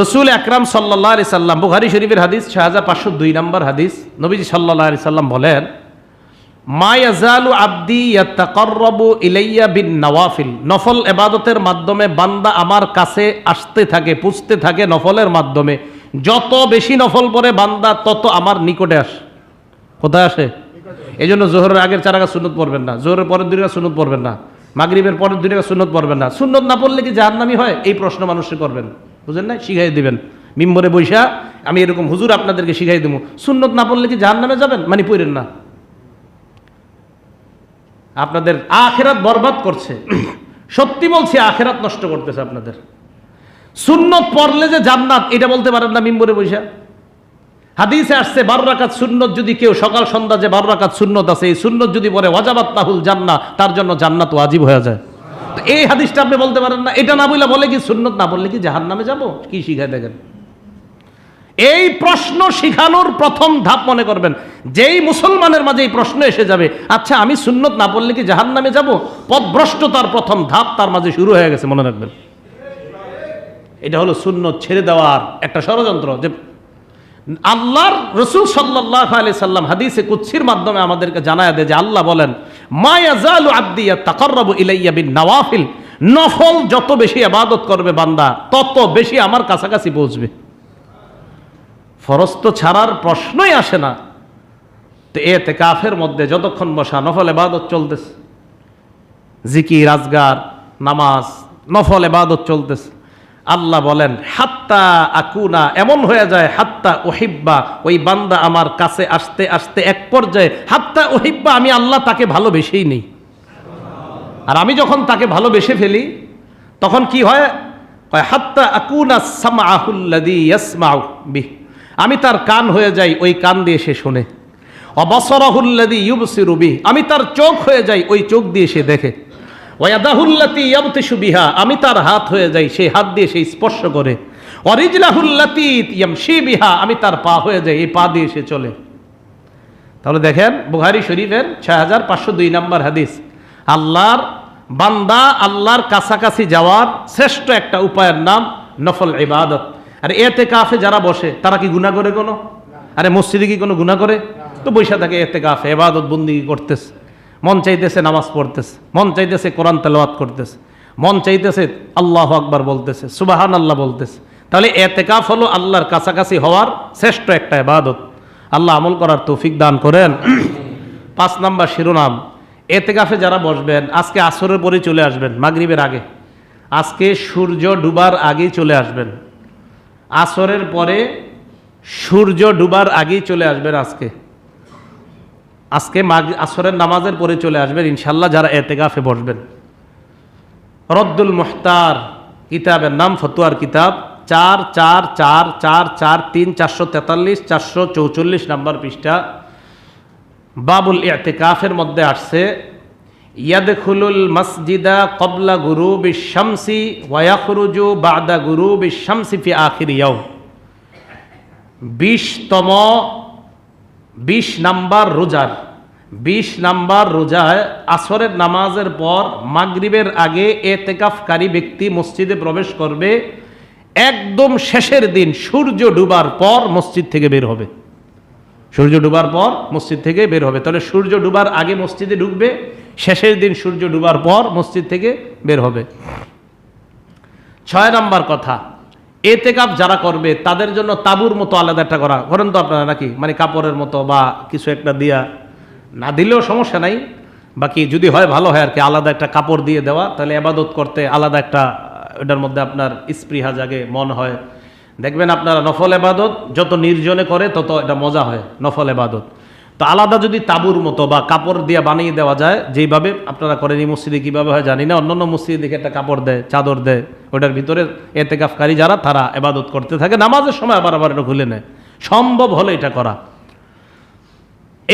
রসুল আকরাম সাল্লাল্লাহু আলাইহি সাল্লাম, বুখারী শরীফের হাদিস 6502 নম্বর হাদিস, নবীজি সাল্লাল্লাহু আলাইহি সাল্লাম বলেন, মা ইয়াজালু আবদি ইয়াতাকাররাবু ইলাইয়া বিন নওয়াফিল, নফল ইবাদতের মাধ্যমে বান্দা আমার কাছে আসতে থাকে, পুছতে থাকে নফলের মাধ্যমে। যত বেশি নফল পড়ে বান্দা তত আমার নিকটে আসে। কোথায় আসে? এই জন্য জোহরের আগের 4 রাকাত সুন্নত পড়বেন না, জোহরের পরের 2 রাকাত সুন্নত পড়বেন না, মাগরিবের পরের 2 রাকাত সুন্নত পড়বেন না। সুন্নত না পড়লে কি জাহান্নামী হয়? এই প্রশ্ন মানুষকে করবেন, বুঝেন না? শিখাই দিবেন মিম্বরে বৈশা, আমি এরকম হুজুর আপনাদেরকে শিখাই দেবো, সুন্নত না পড়লে কি জাহান্নামে যাবেন? মানে পড়েন না, আপনাদের আখিরাত বরবাদ করছে। সত্যি বলছি, আখিরাত নষ্ট করতেছে আপনাদের। সুন্নত পড়লে যে জান্নাত, এটা বলতে পারেন না মিম্বরে বৈশা? হাদিসে আসছে 12 রাকাত সুন্নত যদি কেউ সকাল সন্ধ্যা যে 12 রাকাত সুন্নত আছে, এই সুন্নত যদি পড়ে ওয়াজাবাত লাহুল জান্নাহ, তার জন্য জান্নাত ওয়াজিব হয়ে যায়। তো এই হাদিসটা আপনি বলতে পারেন না? এটা না বলে কি সুন্নত না বললে কি জাহান্নামে যাব? কি শিখায় দেখেন। এই প্রশ্ন শিখানোর প্রথম ধাপ মনে করবেন, যেই মুসলমানের মাঝে এই প্রশ্ন এসে যাবে, আচ্ছা আমি সুন্নত না পড়লে কি জাহান্নামে যাব, পথভ্রষ্টতার প্রথম ধাপ তার মাঝে শুরু হয়ে গেছে, মনে রাখবেন। এটা হলো সুন্নত ছেড়ে দেওয়ার একটা ষড়যন্ত্র। যে আল্লাহর রাসূল সাল্লাল্লাহু আলাইহি সাল্লাম হাদিসে কুদসির মাধ্যমে আমাদেরকে জানায় দেয় যে আল্লাহ বলেন, মা ইয়াজালু আবদি ইয়াতাকাররাবু ইলাইয়া বিন নওয়াফিল, নফল যত বেশি ইবাদত করবে বান্দা তত বেশি আমার কাছাকাছি পৌঁছবে। ফরজ তো ছাড়ার প্রশ্নই আসে না। তো এতেকাফের মধ্যে যতক্ষণ বসা নফল ইবাদত চলতেছে, জিকির, আজগার, নামাজ, নফল ইবাদত চলতেছে, আল্লাহ বলেন হাত্তা আকুনা, এমন হয়ে যায় হাত্তা ওহিব্বা, ওই বান্দা আমার কাছে আসতে আসতে এক পর্যায়ে হাত্তা ওহিব্বা, আমি আল্লাহ তাকে ভালোবেসেই নেই। আর আমি যখন তাকে ভালোবেসে ফেলি তখন কি হয়? হাত্তা আকুনা সামআহুল্লাযী ইয়াসমাউ বিহি, আমি তার কান হয়ে যাই, ওই কান দিয়ে সে শোনে। অবসরাহুল্লাযী ইউবসিরু বিহি, আমি তার চোখ হয়ে যাই, ওই চোখ দিয়ে সে দেখে। ওয়াদাহুল্লাতী ইয়াবতিশু বিহা, আমি তার হাত হয়ে যাই, সেই হাত দিয়ে সে স্পর্শ করে। ওয়ারিজলাহুল্লাতী ইয়ামশি বিহা, আমি তার পা হয়ে যাই, এই পা দিয়ে সে চলে। তাহলে দেখেন বুখারী শরীফের 6502 নম্বর হাদিস, আল্লাহর বান্দা আল্লাহর কাছাকাছি যাওয়ার শ্রেষ্ঠ একটা উপায়ের নাম নফল ইবাদত। আর এতেকাফে যারা বসে তারা কি গুনাহ করে কোনো? আরে মসজিদে কি কোনো গুনাহ করে? তো বৈশা থাকে এতেকাফে ইবাদত বন্দেগী করতেছে, মন চাইতেছে নামাজ পড়তেছে, মন চাইতেছে কোরআন তেলাওয়াত করতেছে, মন চাইতেছে আল্লাহু আকবার বলতেছে, সুবহানাল্লাহ বলতেছে। তাহলে এতেকাফ হলো আল্লাহর কাছাকাছি হওয়ার শ্রেষ্ঠ একটা ইবাদত। আল্লাহ আমল করার তৌফিক দান করেন। 5 নম্বর শিরোনাম, এতেকাফে যারা বসবেন আজকে আসরের পরে চলে আসবেন, মাগরিবের আগে। আজকে সূর্য ডুবার আগেই চলে আসবেন, আসরের পরে সূর্য ডুবার আগেই চলে আসবেন। আজকে আসরের নামাজের পরে চলে আসবেন ইনশাল্লাহ যারা এতেকাফে বসবেন। রদ্দুল মুহতার কিতাবের নাম, ফতোয়ার কিতাব, 444443 443 444 নম্বর পৃষ্ঠা। বাবুল ইতিকাফের মধ্যে আসছে, ইয়াদখুলুল মসজিদা ক্বাবলা গুরুবিশ শামসি ওয়া ইয়াখরুজু বা'দা গুরুবিশ শামসি ফি আখির ইয়াউম। 20 নাম্বার রোজায় আসরের নামাজের পর মাগরিবের আগে এতেকাফকারী ব্যক্তি মসজিদে প্রবেশ করবে, একদম শেষের দিন সূর্য ডুবার পর মসজিদ থেকে বের হবে। সূর্য ডুবার পর মসজিদ থেকে বের হবে। তাহলে সূর্য ডুবার আগে মসজিদে ঢুকবে, শেষের দিন সূর্য ডুবার পর মসজিদ থেকে বের হবে। 6 নাম্বার কথা, এতেকাফ যারা করবে তাদের জন্য তাঁবুর মতো আলাদা একটা করেন তো আপনারা নাকি, মানে কাপড়ের মতো বা কিছু একটা দিয়া, না দিলেও সমস্যা নাই, বাকি যদি হয় ভালো হয় আর কি, আলাদা একটা কাপড় দিয়ে দেওয়া, তাহলে ইবাদত করতে আলাদা একটা, এটার মধ্যে আপনার স্পৃহা জাগে, মন হয়। দেখবেন আপনারা নফল ইবাদত যত নির্জনে করে তত এটা মজা হয় নফল ইবাদত। তো আলাদা যদি তাঁবুর মতো বা কাপড় দিয়ে বানিয়ে দেওয়া যায়, যেইভাবে আপনারা করেন, এই মসজিদে কীভাবে হয় জানি না, অন্যান্য মসজিদে দেখে একটা কাপড় দেয়, চাদর দেয়, ওটার ভিতরে এতেকাফকারী যারা তারা ইবাদত করতে থাকে, নামাজের সময় আবার এটা খুলে নেয়, সম্ভব হলে এটা করা।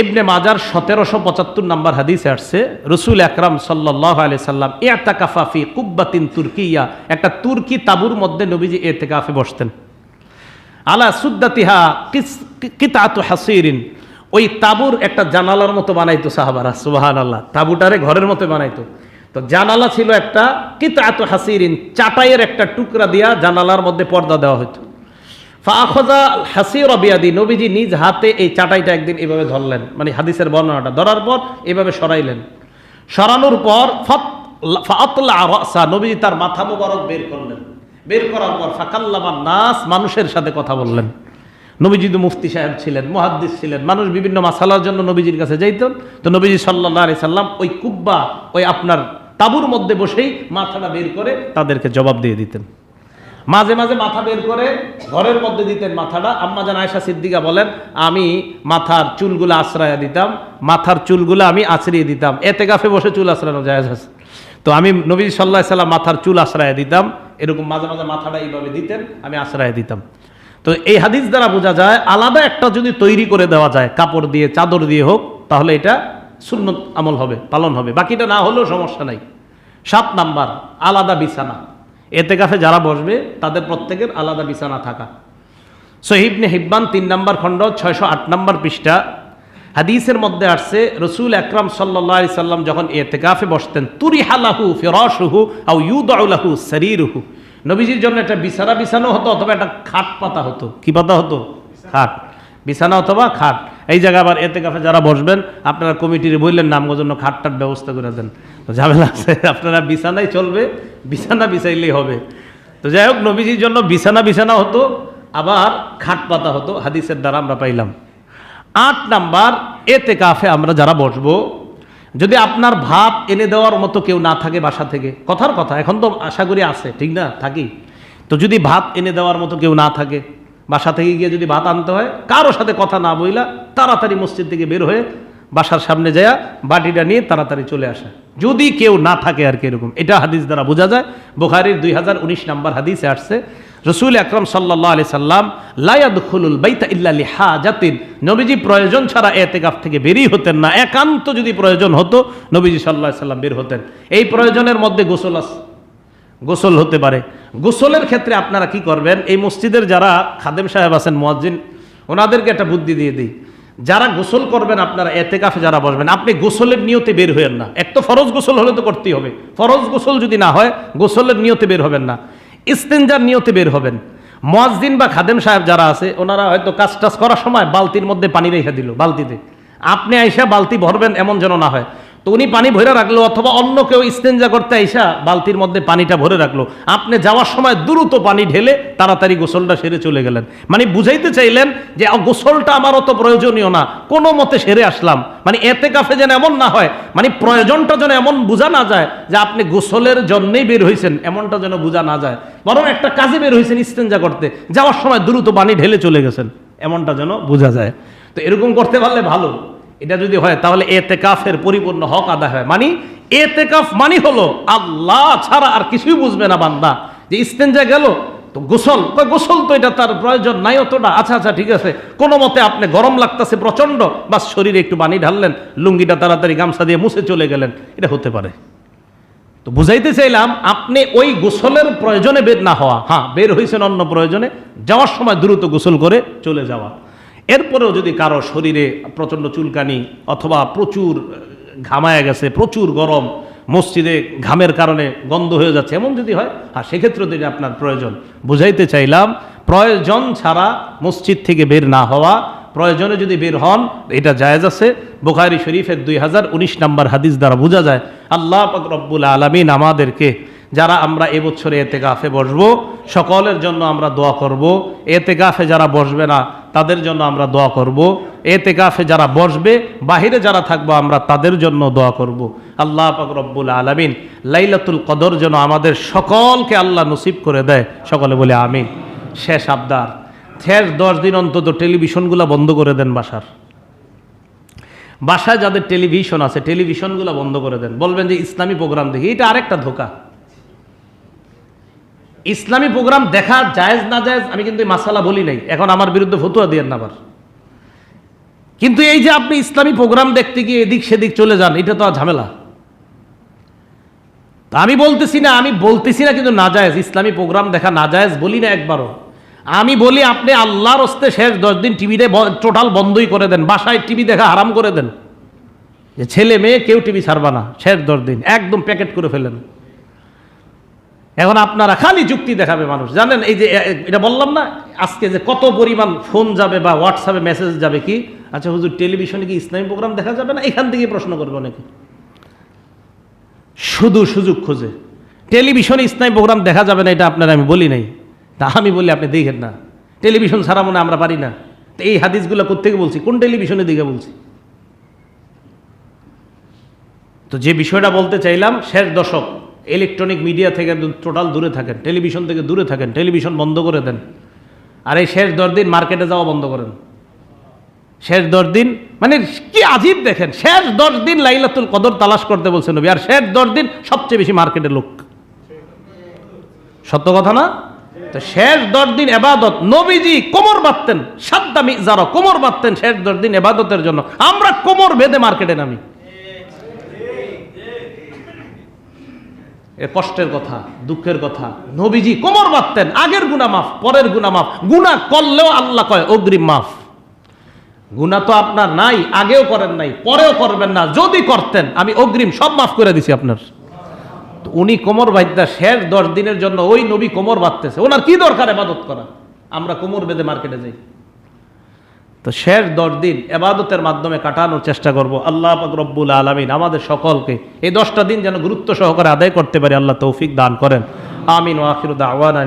ইবনে মাজার 1775 নাম্বার হাদিসে আসছে, রসুল আকরাম সাল্লাল্লাহু আলাইহি সাল্লাম ইআতাকাফা ফি কুব্বাতিন তুর্কিয়া, একটা তুর্কি তাঁবুর মধ্যে নবীজি ইতিকাফে বসতেন। আলা সুদ্দাতিহা কিতাতু হাসিরিন, ওই তাঁবুর একটা জানালার মতো বানাইতো সাহাবারা, সুবহানাল্লাহ, তাঁবুটারে ঘরের মতো বানাইতো। তো জানালা ছিল একটা, কিতাতু হাসিরিন, চাটাইয়ের একটা টুকরা দিয়া জানালার মধ্যে পর্দা দেওয়া হতো। ফাআখাযা হাসিরা বিয়াদি, নবীজি নিজ হাতে এই চাটাইটা একদিন এভাবে ধরলেন, মানে হাদিসের বর্ণনাটা, ধরার পর এভাবে সরাইলেন, সরানোর পর ফাআতলা রাসা, নবীজি তার মাথা মোবারক বের করলেন, বের করার পর ফাকাল্লামান নাস, মানুষের সাথে কথা বললেন। নবীজি তো মুফতি সাহেব ছিলেন, মুহাদ্দিস ছিলেন, মানুষ বিভিন্ন মাসালার জন্য নবীজির কাছে যাইতেন। তো নবীজি সাল্লাল্লাহু আলাইহি সাল্লাম ওই কুব্বা, ওই আপনার তাঁবুর মধ্যে বসেই মাথাটা বের করে তাদেরকে জবাব দিয়ে দিতেন। মাঝে মাঝে মাথা বের করে ঘরের মধ্যে দিতেন মাথাটা। আম্মা জান আয়েশা সিদ্দিকা বলেন, আমি মাথার চুলগুলো আশ্রয় দিতাম, মাথার চুলগুলো আমি আছড়িয়ে দিতাম। এতেকাফে বসে চুল আশ্রানো জায়েজ আছে, তো আমি নবী সাল্লাল্লাহু আলাইহি সাল্লাম মাথার চুল আশ্রয় দিতাম, এরকম মাঝে মাঝে মাথাটা এইভাবে দিতেন, আমি আশ্রয় দিতাম। তো এই হাদিস দ্বারা বোঝা যায়, আলাদা একটা যদি তৈরি করে দেওয়া যায়, কাপড় দিয়ে, চাদর দিয়ে হোক, তাহলে এটা সুন্নত আমল হবে, পালন হবে, বাকিটা না হলেও সমস্যা নাই। 7 নাম্বার, আলাদা বিছানা। এতেকাফে যারা বসবে তাদের প্রত্যেকের আলাদা বিছানা থাকা। সহিহ ইবনে হিব্বান 3 নাম্বার খণ্ড 608 নাম্বার পৃষ্ঠা, হাদিসের মধ্যে আসছে, রসুল আকরাম সাল্লাল্লাহু আলাইহি সাল্লাম যখন এতেকাফে বসতেন, তুরিহা লাহু ফিরাশুহু আও ইউদউ লাহু সারীরুহু, নবীজির জন্য একটা বিছানা বিছানো হতো, অথবা একটা খাট পাতা হতো। কি পাতা হতো? খাট, বিছানা অথবা খাট। এই জায়গায় আবার এতেকাফে যারা বসবেন, আপনারা কমিটির বললেন নামগো জন্য খাটটার ব্যবস্থা করে দেন, তো ঝামেলা আছে, আপনারা বিছানায় চলবে, বিছানা বিছাইলেই হবে। তো যাই হোক, নবীজির জন্য বিছানা বিছানা হতো, আবার খাট পাতা হতো, হাদিসের দ্বারা আমরা পাইলাম। 8 নাম্বার, এতেকাফে আমরা যারা বসবো, যদি আপনার ভাত এনে দেওয়ার মতো কেউ না থাকে বাসা থেকে, কথার কথা, এখন তো আশা করি আছে, ঠিক না, থাকি, তো যদি ভাত এনে দেওয়ার মতো কেউ না থাকে, বাসা থেকে গিয়ে যদি ভাত আনতে হয়, কারোর সাথে কথা না বইলা তাড়াতাড়ি মসজিদ থেকে বের হয়ে বাসার সামনে যায় বাটিটা নিয়ে তাড়াতাড়ি চলে আসা, যদি কেউ না থাকে আর কি, এরকম। এটা হাদিস দ্বারা বোঝা যায়। বুখারীর 2019 নাম্বার হাদিসে আসছে, রসুল আকরাম সাল্লাল্লাহু আলাইহি সাল্লাম লা ইয়াদখুলুল বাইতা ইল্লা লিহাজাতিন, নবীজি প্রয়োজন ছাড়া এতেকাফ থেকে বেরিয়ে হতেন না। একান্ত যদি প্রয়োজন হতো, নবীজি সাল্লাল্লাহু আলাইহি সাল্লাম বের হতেন। এই প্রয়োজনের মধ্যে গোসল আছে, গোসল হতে পারে। গোসলের ক্ষেত্রে আপনারা কি করবেন, এই মসজিদের যারা খাদেম সাহেব আছেন, মুয়াজ্জিন, ওনাদেরকে একটা বুদ্ধি দিয়ে দিই, যারা গোসল করবেন, আপনারা এতেকাফে যারা বসবেন, আপনি গোসলের নিয়তে বের হবেন না। এক তো ফরজ গোসল হলে তো করতেই হবে, ফরজ গোসল যদি না হয়, গোসলের নিয়তে বের হবেন না, ইস্তেঞ্জার নিয়তে বের হবেন। মুয়াজ্জিন বা খাদেম সাহেব যারা আছে, ওনারা হয়তো কাজ টাজ করার সময় বালতির মধ্যে পানি রেখে দিল, বালতিতে আপনি আইসা বালতি ভরবেন, এমন যেন না হয়। তো উনি পানি ভরে রাখলো, অথবা অন্য কেউ ইস্তেঞ্জা করতে আইসা বালতির মধ্যে পানিটা ভরে রাখলো, আপনি যাওয়ার সময় দ্রুত পানি ঢেলে তাড়াতাড়ি গোসলটা সেরে চলে গেলেন। মানে বুঝাইতে চাইলেন যে গোসলটা আমার অত প্রয়োজনীয় না, কোনো মতে সেরে আসলাম। মানে এতেকাফে যেন এমন না হয়, মানে প্রয়োজনটা যেন এমন বোঝা না যায় যে আপনি গোসলের জন্যই বের হয়েছেন, এমনটা যেন বোঝা না যায়, বরং একটা কাজে বের হয়েছেন ইস্তেঞ্জা করতে, যাওয়ার সময় দ্রুত পানি ঢেলে চলে গেছেন, এমনটা যেন বোঝা যায়। তো এরকম করতে পারলে ভালো। এটা যদি হয় তাহলে এতেকাফের পরিপূর্ণ হক আদায় হয়। মানে এতেকাফ মানে হলো আল্লাহ ছাড়া আর কিছুই বুঝবে না বান্দা, যে ইস্তেঞ্জা গেল তো গোসল, গোসল তো এটা তার প্রয়োজন নাই অতটা, আচ্ছা আচ্ছা ঠিক আছে, কোনো মতে আপনি গরম লাগতেছে প্রচন্ড, বাস শরীরে একটু পানি ঢাললেন, লুঙ্গিটা তাড়াতাড়ি গামছা দিয়ে মুছে চলে গেলেন, এটা হতে পারে। তো বুঝাইতে চাইলাম, আপনি ওই গোসলের প্রয়োজনে বের না হওয়া, হ্যাঁ বের হয়েছেন অন্য প্রয়োজনে, যাওয়ার সময় দ্রুত গোসল করে চলে যাওয়া। এরপরেও যদি কারো শরীরে প্রচণ্ড চুলকানি, অথবা প্রচুর ঘামায় গেছে, প্রচুর গরম, মসজিদে ঘামের কারণে গন্ধ হয়ে যাচ্ছে, এমন যদি হয়, হ্যাঁ সেক্ষেত্রে যদি আপনার প্রয়োজন, বুঝাইতে চাইলাম প্রয়োজন ছাড়া মসজিদ থেকে বের না হওয়া, প্রয়োজনে যদি বের হন এটা জায়েজ আছে। বুখারী শরীফের 2019 নাম্বার হাদিস দ্বারা বোঝা যায়, আল্লাহ পাক রব্বুল আলামিন আমাদেরকে যারা আমরা এবছরে এতেকাফে বসবো সকলের জন্য আমরা দোয়া করব। এতেকাফে যারা বসবে না তাদের জন্য আমরা দোয়া করব। এতেকাফে যারা বসবে বাহিরে যারা থাকবো আমরা তাদের জন্য দোয়া করব। আল্লাহ পাক রব্বুল আলামিন লাইলাতুল কদর যেন আমাদের সকলকে আল্লাহ নসিব করে দেয়, সকলে বলে আমিন। শেষ আবদার, শেষ 10 দিন অন্তত টেলিভিশনগুলো বন্ধ করে দেন। বাসায় যাদের টেলিভিশন আছে টেলিভিশনগুলো বন্ধ করে দেন। বলবেন যে ইসলামী প্রোগ্রাম দেখি, এটা আরেকটা ধোঁকা। ইসলামী প্রোগ্রাম দেখা জায়েজ না জায়েজ আমি কিন্তু এই মাসালা বলি নাই, এখন আমার বিরুদ্ধে ফতোয়া দিয়েন না আবার। কিন্তু এই যে আপনি ইসলামী প্রোগ্রাম দেখতে গিয়ে এদিক সেদিক চলে যান, এটা তো ঝামেলা। তা আমি বলতেছি না কিন্তু না জায়েজ, ইসলামী প্রোগ্রাম দেখা না জায়েজ বলি না একবারও। আমি বলি আপনি আল্লাহর হস্তে শেষ 10 দিন টিভিতে টোটাল বন্ধই করে দেন, বাসায় টিভি দেখা হারাম করে দেন, যে ছেলে মেয়ে কেউ টিভি ছাড়বা না, শেষ 10 দিন একদম প্যাকেট করে ফেলেন। এখন আপনারা খালি যুক্তি দেখাবে মানুষ, জানেন এই যে এটা বললাম না আজকে যে কত পরিমাণ ফোন যাবে বা হোয়াটসঅ্যাপে মেসেজ যাবে, কি আচ্ছা হুজুর টেলিভিশনে কি ইসলামী প্রোগ্রাম দেখা যাবে না, এখান থেকে প্রশ্ন করবে অনেকে, শুধু সুযোগ খোঁজে। টেলিভিশনে ইসলামী প্রোগ্রাম দেখা যাবে না এটা আপনারা আমি বলি নাই, তা আমি বলি আপনি দেখেন না, টেলিভিশন ছাড়া মনে আমরা পারি না। তো এই হাদিসগুলো কোত্থেকে বলছি, কোন টেলিভিশনে দিকে বলছি? তো যে বিষয়টা বলতে চাইলাম, শেষ দশক ইলেকট্রনিক মিডিয়া থেকে টোটাল দূরে থাকেন, টেলিভিশন থেকে দূরে থাকেন, টেলিভিশন বন্ধ করে দেন। আর এই শেষ 10 দিন মার্কেটে যাওয়া বন্ধ করেন। শেষ 10 দিন মানে কি আজীব দেখেন, শেষ 10 দিন লাইলাতুল কদর তালাশ করতে বলছেন নবী, আর শেষ 10 দিন সবচেয়ে বেশি মার্কেটের লোক। সত্য কথা না? তো শেষ 10 দিন এবাদত, নবীজি কোমর বাঁধতেন, সাদ্দা মিজারা কোমর বাঁধতেন শেষ 10 দিন এবাদতের জন্য, আমরা কোমর বেঁধে মার্কেটে নামি। এ কষ্টের কথা, দুঃখের কথা। নবীজি কোমর বাঁধতেন, আগের গুনাহ মাফ, পরের গুনাহ মাফ, গুনাহ করলেও আল্লাহ কয় অগ্রিম মাফ। গুনাহ তো আপনার নাই, আগেও করেন নাই, পরেও করবেন না, যদি করতেন আমি অগ্রিম সব মাফ করে দিছি আপনার। তো উনি কোমর বাঁধতে শেষ 10 দিনের জন্য, ওই নবী কোমর বাঁধতেছে, ওনার কি দরকার ইবাদত করা, আমরা কোমর বেঁধে মার্কেটে যাই। তো শেষ 10 দিন ইবাদতের মাধ্যমে কাটানোর চেষ্টা করব। আল্লাহ পাক রব্বুল আলামিন আমাদের সকলকে এই 10টা দিন যেন গুরুত্ব সহকারে আদায় করতে পারি, আল্লাহ তৌফিক দান করেন। আমিন ওয়া আখিরু দাওয়ানা।